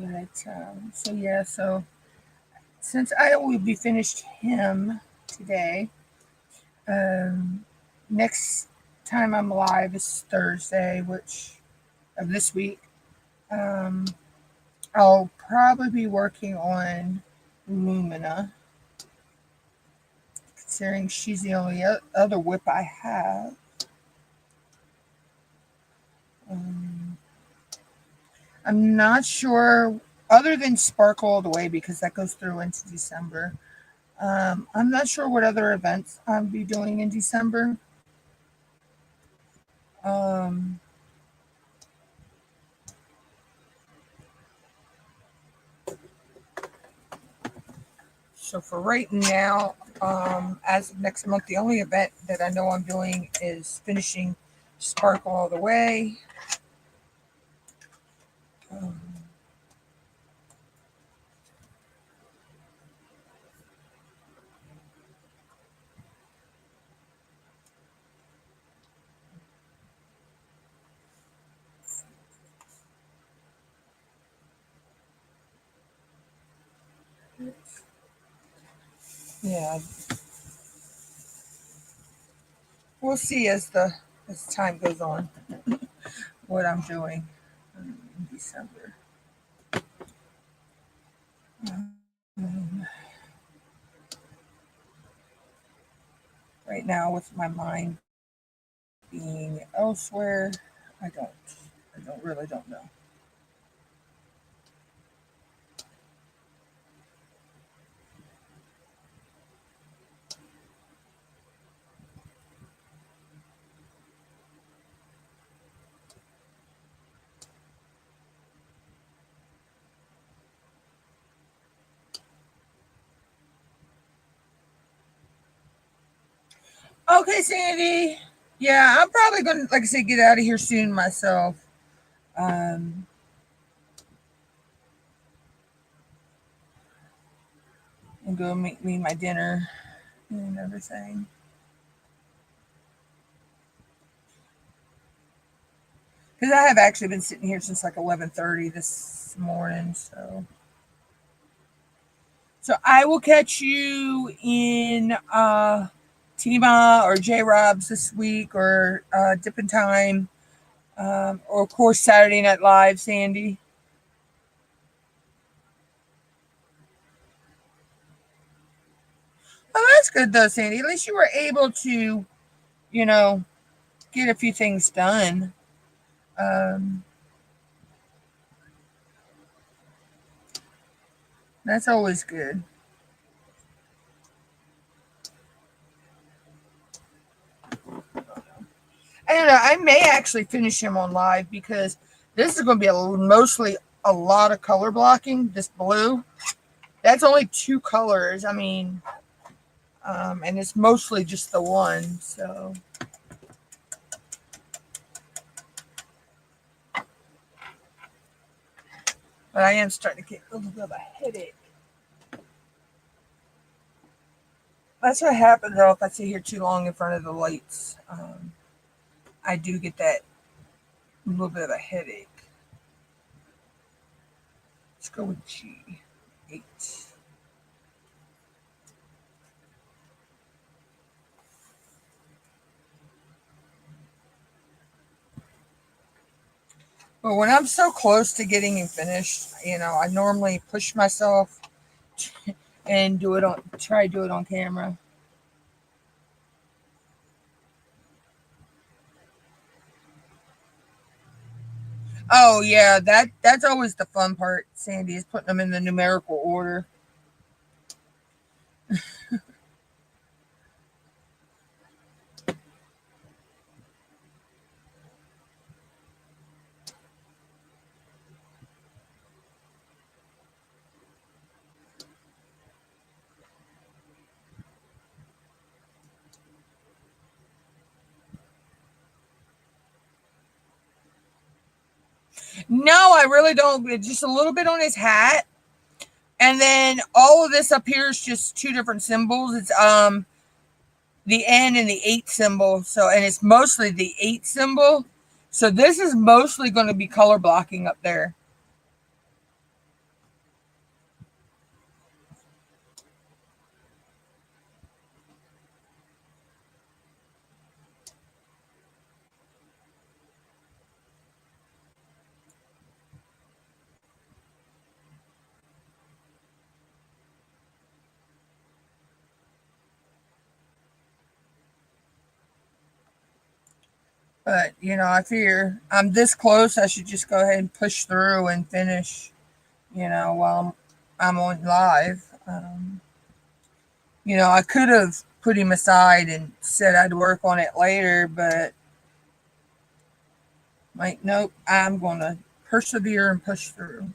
But, so since I will be finished him today, um, next time I'm live is Thursday, which of this week. Um, I'll probably be working on Lumina, considering she's the only other WIP I have. I'm not sure, other than Sparkle All the Way, because that goes through into December. I'm not sure what other events I'll be doing in December. Um, so for right now, as of next month, the only event that I know I'm doing is finishing Sparkle All the Way. Um, yeah, we'll see as time goes on what I'm doing in December. Um, right now, with my mind being elsewhere, I really don't know. Okay, Sandy. Yeah, I'm probably gonna, like I said, get out of here soon myself. Um, and go make me my dinner and everything. because I have actually been sitting here since like 11:30 this morning. So I will catch you in Tima or J Rob's this week, or Dippin' Time, or of course Saturday Night Live, Sandy. Oh, that's good though, Sandy. At least you were able to, you know, get a few things done. Um, that's always good. I don't know. I may actually finish him on live because this is going to be mostly a lot of color blocking. This blue, that's only two colors. I mean, and it's mostly just the one. So, but I am starting to get a little bit of a headache. That's what happens though if I sit here too long in front of the lights. I do get that little bit of a headache. Let's go with G8. But when I'm so close to getting it finished, I normally push myself and try to do it on camera. Oh yeah, that's always the fun part, Sandy, is putting them in the numerical order. No, I really don't. Just a little bit on his hat. And then all of this up here is just two different symbols. It's the N and the 8 symbol. So, and it's mostly the 8 symbol. So this is mostly going to be color blocking up there. But, I figure I'm this close. I should just go ahead and push through and finish, while I'm on live. I could have put him aside and said I'd work on it later, but like, nope, I'm going to persevere and push through.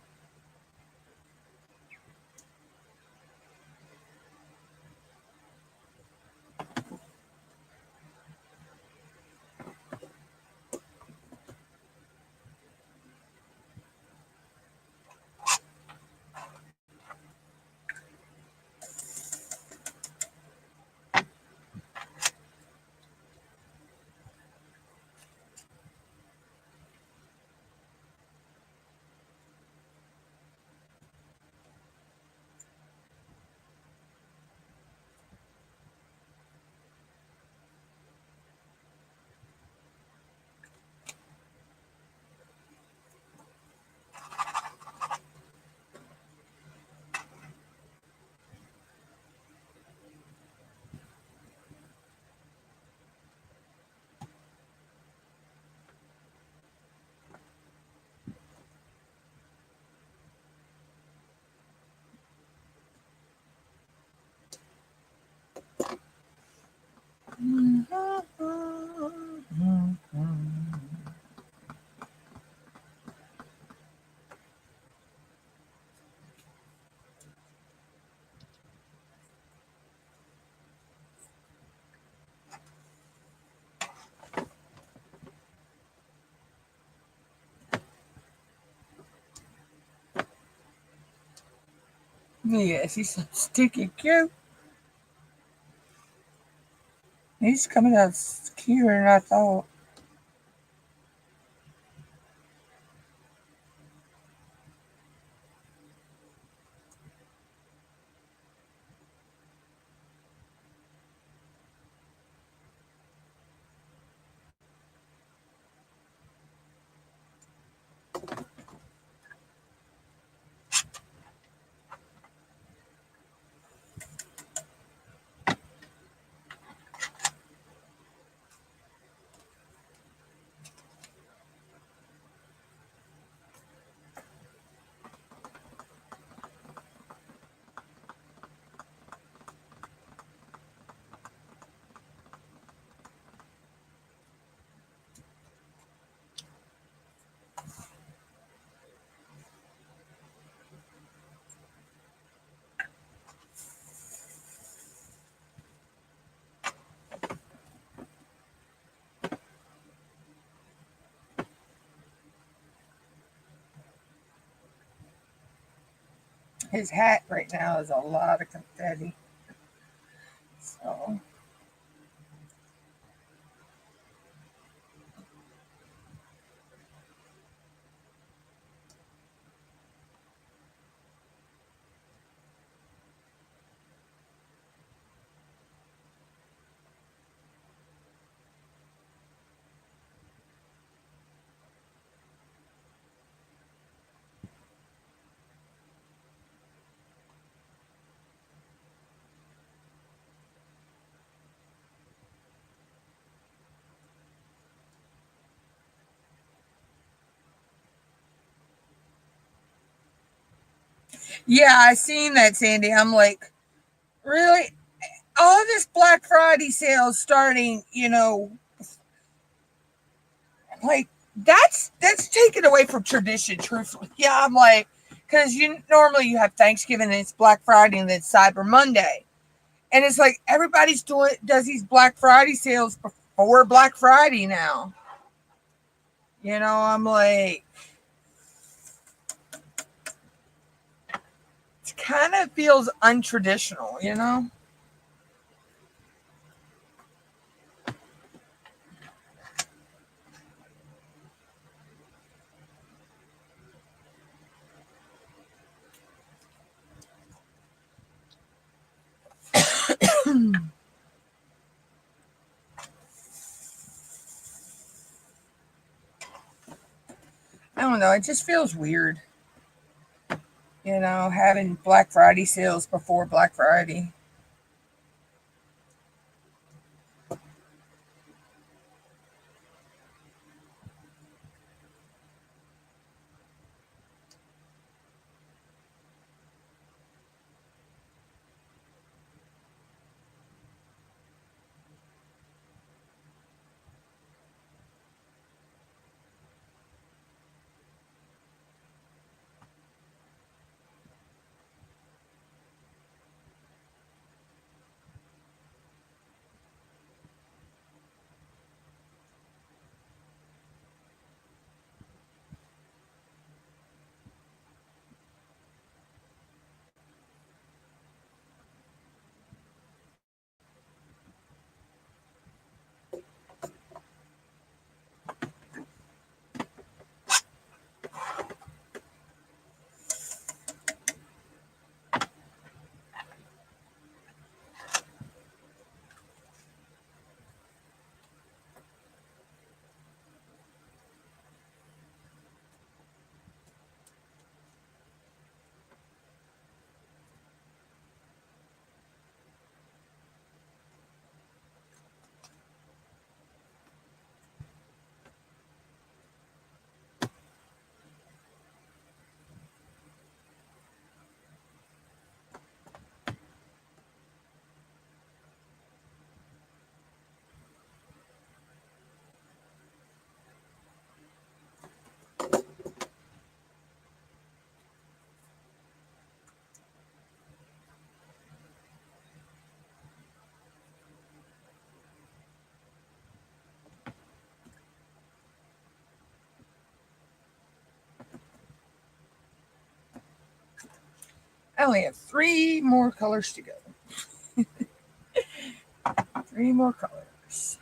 Yes, he's so sticky cute. He's coming out cuter than I thought. His hat right now is a lot of confetti. So yeah, I seen that, Sandy. I'm like, really? All this Black Friday sales starting, like that's taken away from tradition, truthfully. Yeah, I'm like, because you have Thanksgiving and it's Black Friday and then Cyber Monday. And it's like everybody's does these Black Friday sales before Black Friday now. I'm like, it kind of feels untraditional. I don't know. It just feels weird, having Black Friday sales before Black Friday. I only have three more colors to go. Three more colors.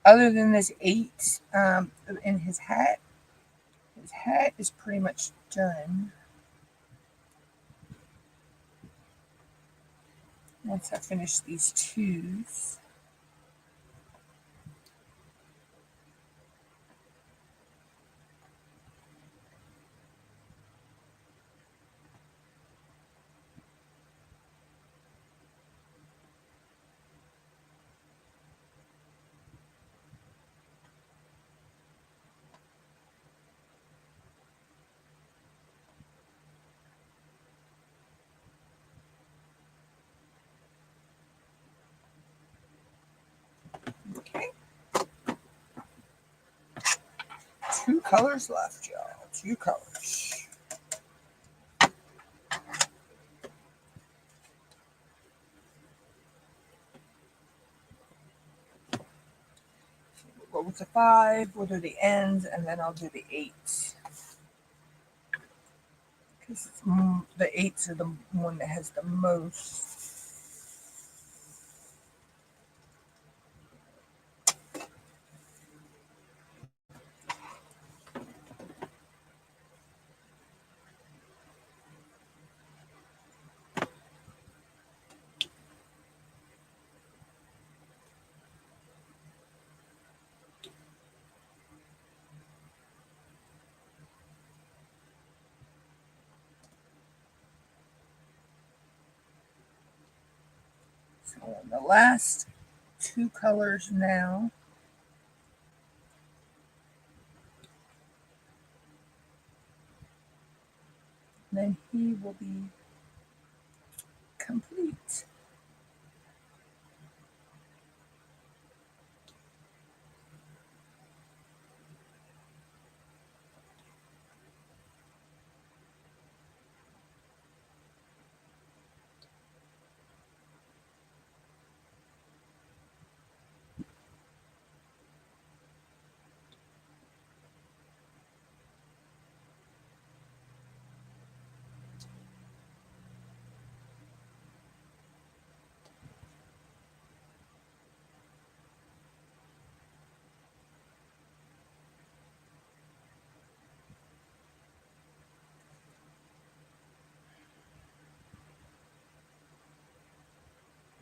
Other than this eight in his hat is pretty much done. Once I finish these twos. colors left, y'all. 2 colors. We'll go with the 5. We'll do the ends, and then I'll do the 8. Because the 8s are the one that has the most. So the last 2 colors now. Then he will be complete.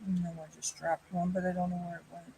No, I just dropped one, but I don't know where it went.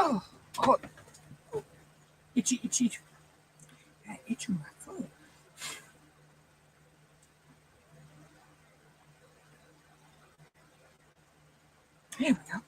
Oh, oh, itchy, itchy. I itch my foot. Here we go.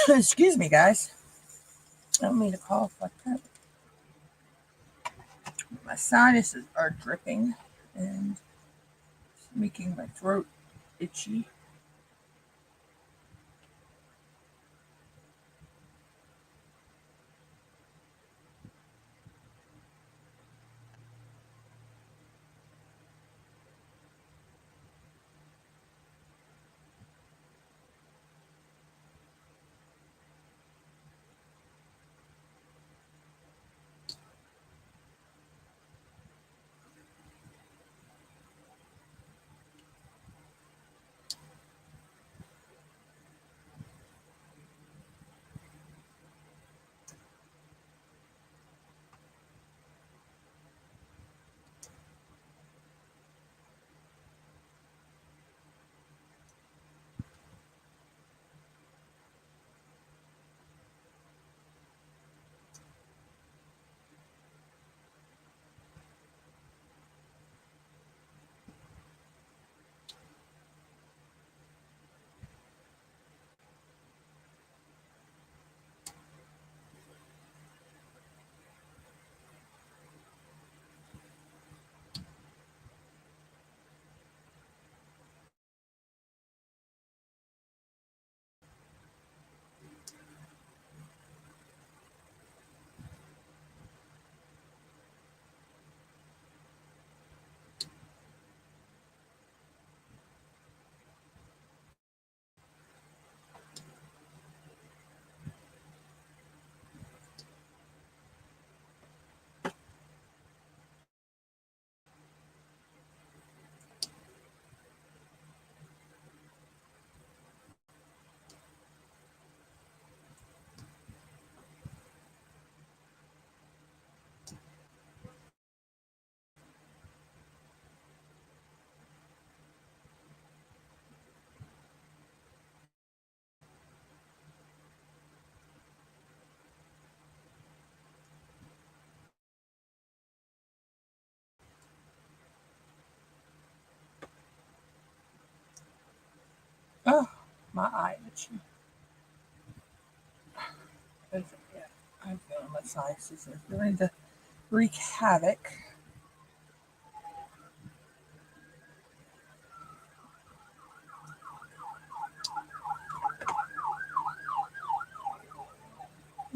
Excuse me, guys. I don't mean to cough like that. My sinuses are dripping and it's making my throat itchy. much. Yeah, I'm feeling my sinuses are going to wreak havoc.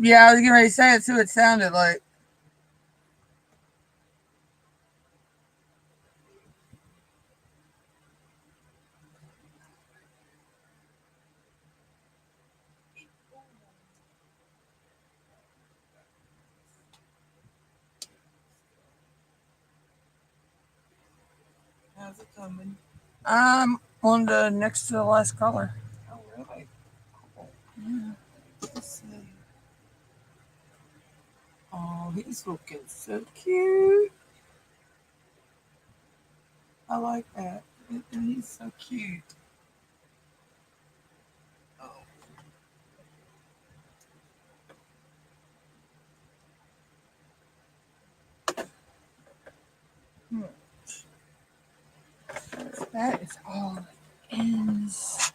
Yeah, I was getting ready to say it's who it sounded like. How's it coming? I'm on the next to the last color. Oh, really? Cool. Yeah. Let's see. Oh, he's looking so cute. I like that. He's so cute. Oh. Hmm. That is all it is.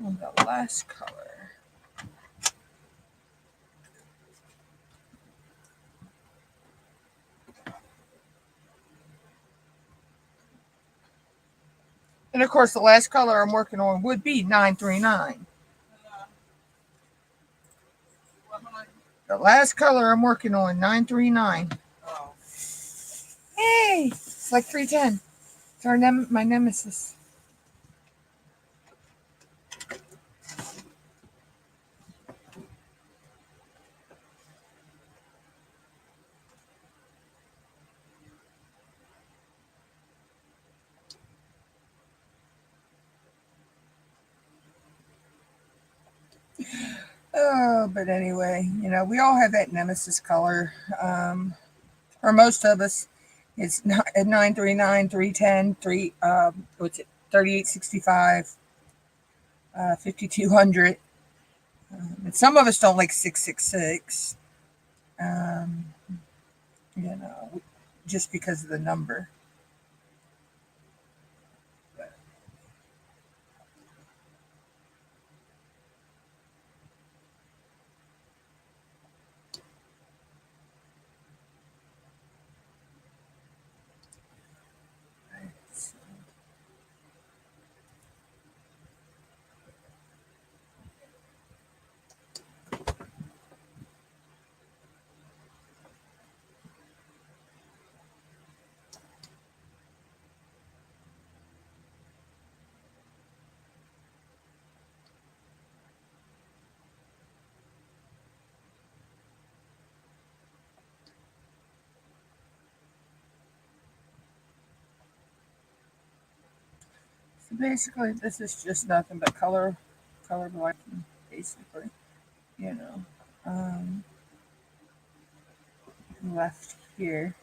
On the last color. And of course, the last color I'm working on would be 939. The last color I'm working on, 939. Oh. Hey, it's like 310. It's my nemesis. Oh, but anyway, we all have that nemesis color. Or most of us. It's at 939, 310, 3865, 5200. And some of us don't like 666. Um, just because of the number. So basically, this is just nothing but color blocking, basically. You know, um, left here.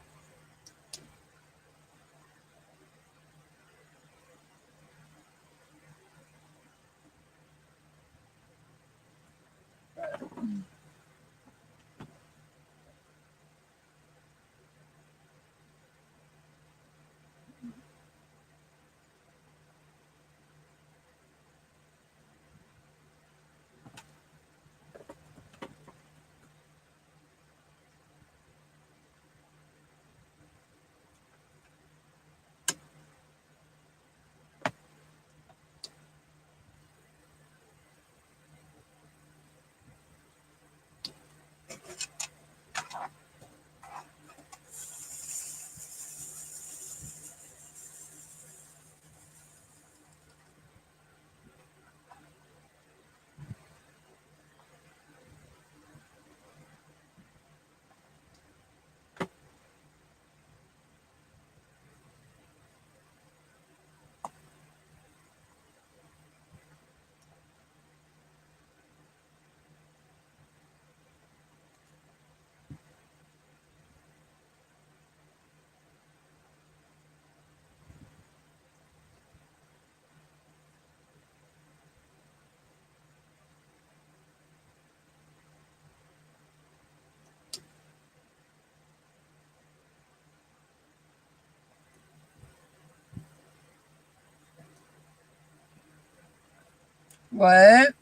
What?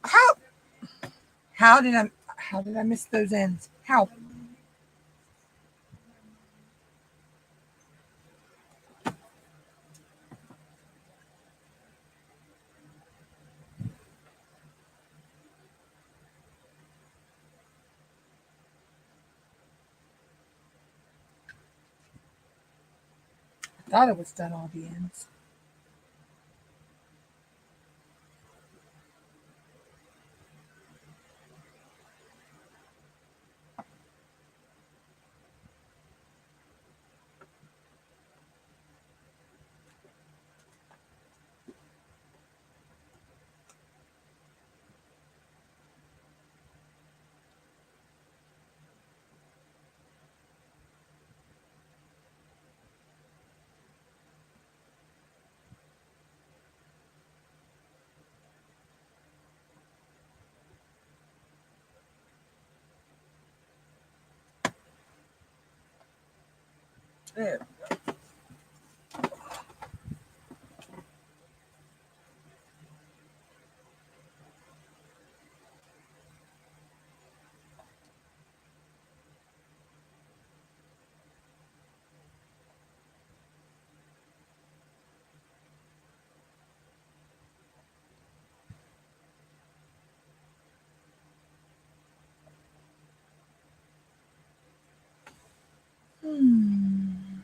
How? How did I miss those ends? How? I thought it was done all the ends. There. Hmm.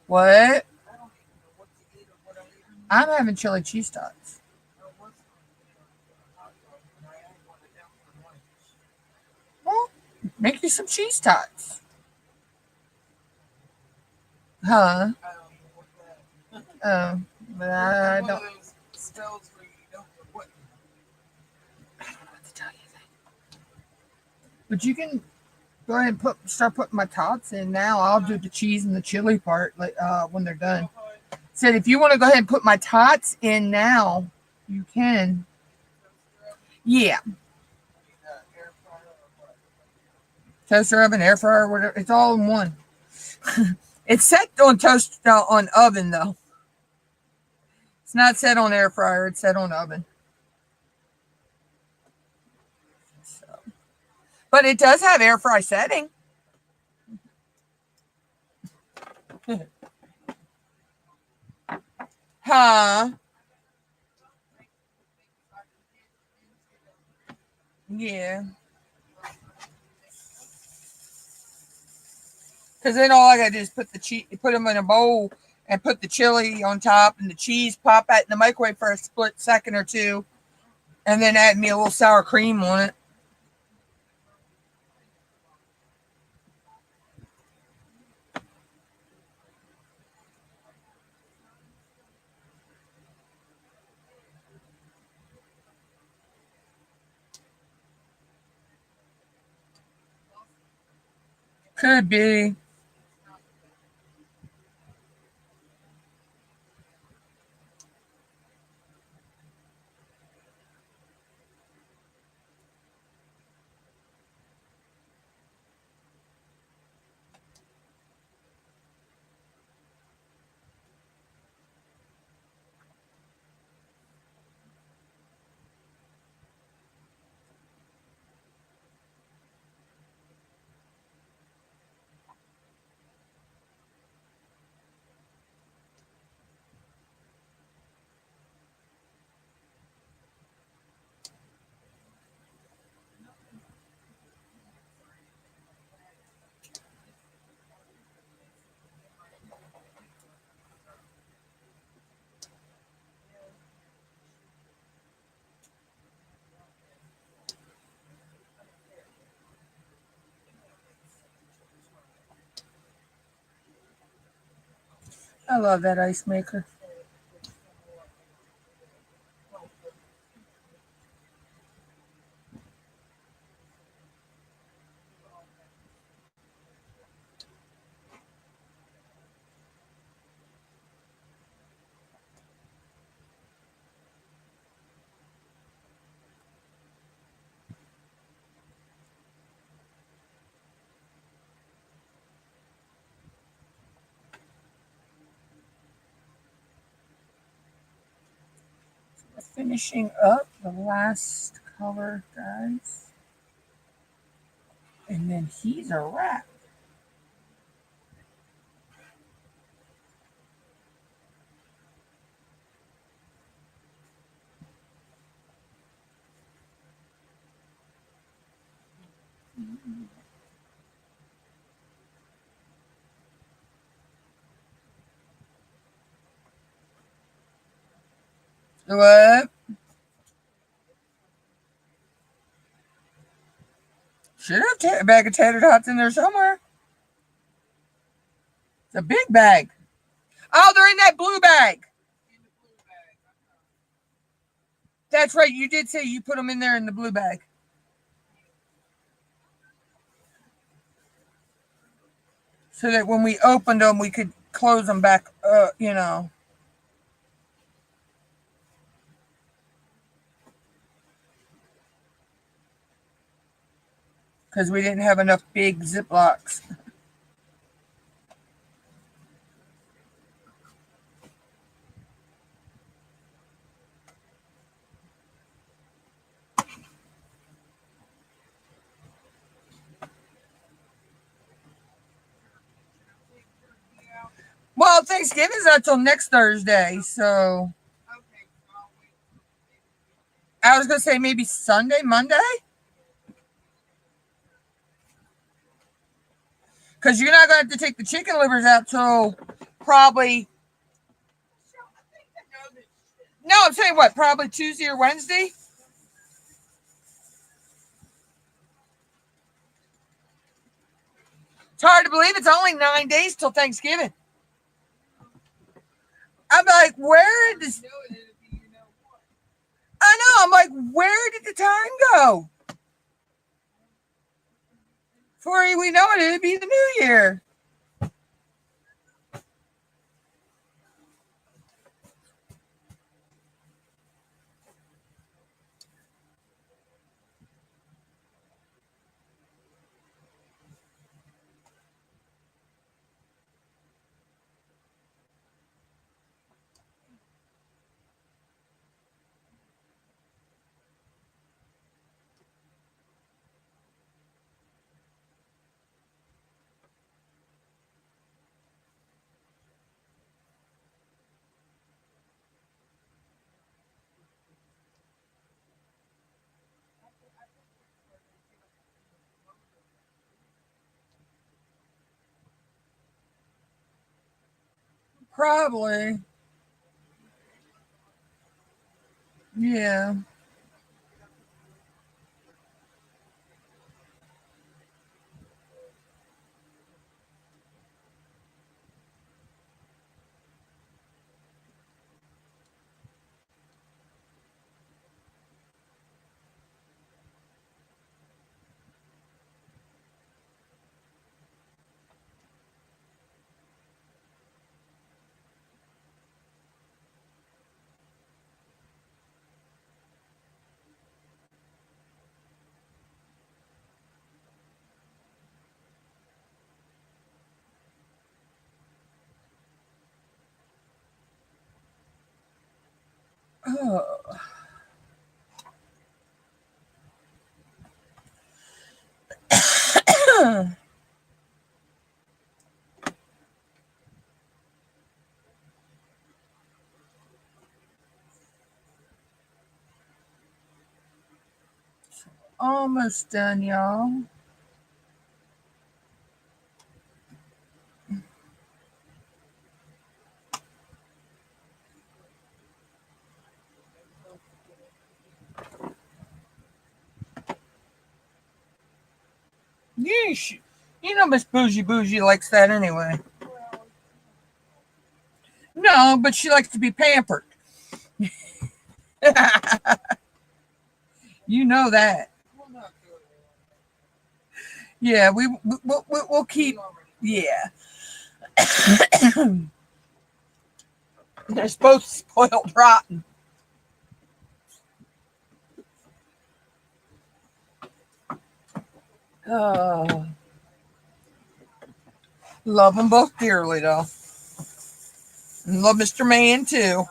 What? I'm having chili cheese tots. Well, make you some cheese tots. Huh? Oh, but I don't. What to tell you that. But you can go ahead and start putting my tots in now. I'll do the cheese and the chili part when they're done. Said if you want to go ahead and put my tots in now, you can. Yeah, toaster oven, air fryer, whatever. It's all in one. It's set on toast on oven though. It's not set on air fryer. It's set on oven. So, but it does have air fry setting. Huh? Yeah. Because then all I gotta do is put the cheese, put them in a bowl, and put the chili on top and the cheese. Pop that in the microwave for a split second or two, and then add me a little sour cream on it. Could be. I love that ice maker. Finishing up the last color, guys. And then he's a wrap. What? Should have a bag of tater tots in there somewhere. It's a big bag. Oh, they're in that blue bag. That's right. You did say you put them in there in the blue bag. So that when we opened them, we could close them back, because we didn't have enough big Ziplocs. Well, Thanksgiving's not till next Thursday, so I was gonna say maybe Sunday, Monday, because you're not gonna have to take the chicken livers out till probably, no, I'm saying what, probably Tuesday or Wednesday. It's hard to believe it's only 9 days till Thanksgiving. I'm like, where did this? I know. I'm like, where did the time go? Before we know it, it'd be the new year. Probably. Yeah. Oh. Almost done, y'all. Yeesh. You know Miss Bougie likes that anyway. No, but she likes to be pampered. You know that. Yeah, we'll keep. Yeah. They're both spoiled rotten. Uh, love them both dearly, though. And love Mr. Man, too.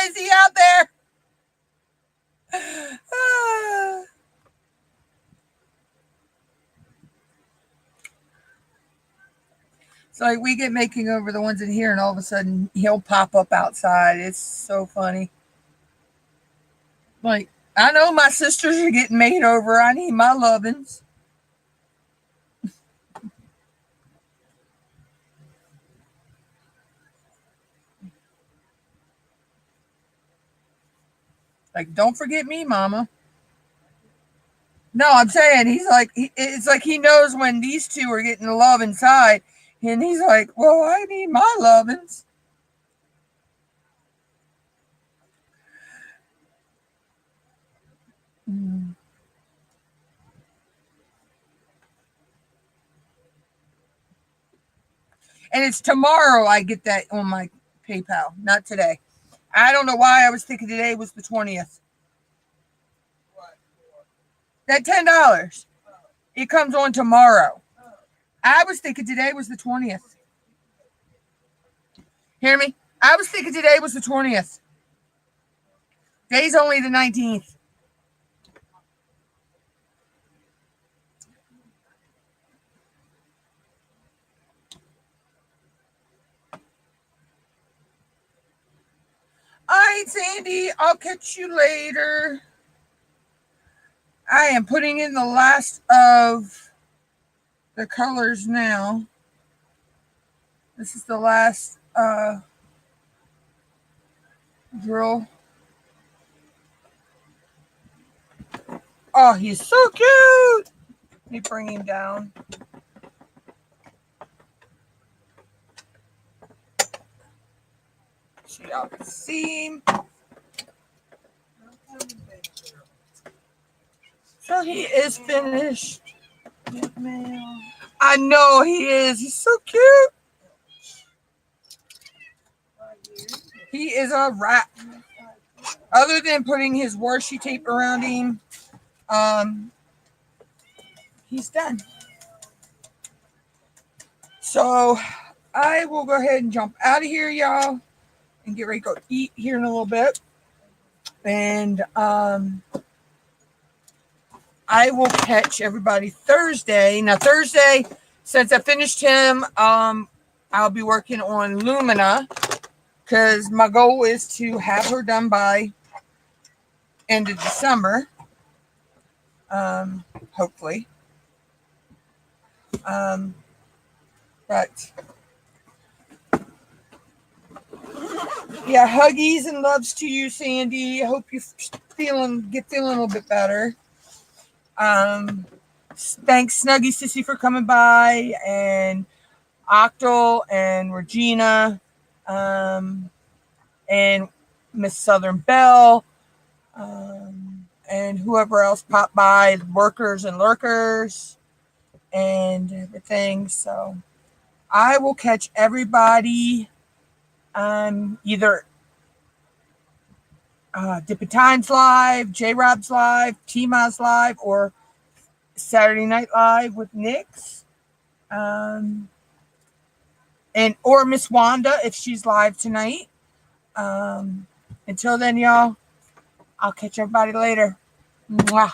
Is he out there? It's like we get making over the ones in here, and all of a sudden he'll pop up outside. It's so funny. Like, I know my sisters are getting made over. I need my lovin's. Like, don't forget me, mama. No, I'm saying it's like he knows when these two are getting the love inside, and he's like, "Well, I need my lovins." Mm. And it's tomorrow I get that on my PayPal, not today. I don't know why I was thinking today was the 20th. That $10, it comes on tomorrow. I was thinking today was the 20th. Hear me? I was thinking today was the 20th. Day's only the 19th. right, Sandy. I'll catch you later. I am putting in the last of the colors now. This is the last drill. Oh, he's so cute. Let me bring him down. So y'all can see him. So he is finished. I know he is. He's so cute. He is a wrap. Other than putting his washi tape around him, he's done. So I will go ahead and jump out of here, y'all, and get ready to go eat here in a little bit. And I will catch everybody Thursday. Now, Thursday, since I finished him, I'll be working on Lumina because my goal is to have her done by end of December. Hopefully. But yeah, huggies and loves to you, Sandy. I hope you feeling a little bit better. Thanks, Snuggie Sissy, for coming by, and Octal and Regina, and Miss Southern Belle, and whoever else popped by, workers and lurkers, and everything. So I will catch everybody either Dippin' Times Live, J-Rob's Live, T-Ma's Live, or Saturday Night Live with Nyx. And or Miss Wanda if she's live tonight. Until then, y'all, I'll catch everybody later. Mwah.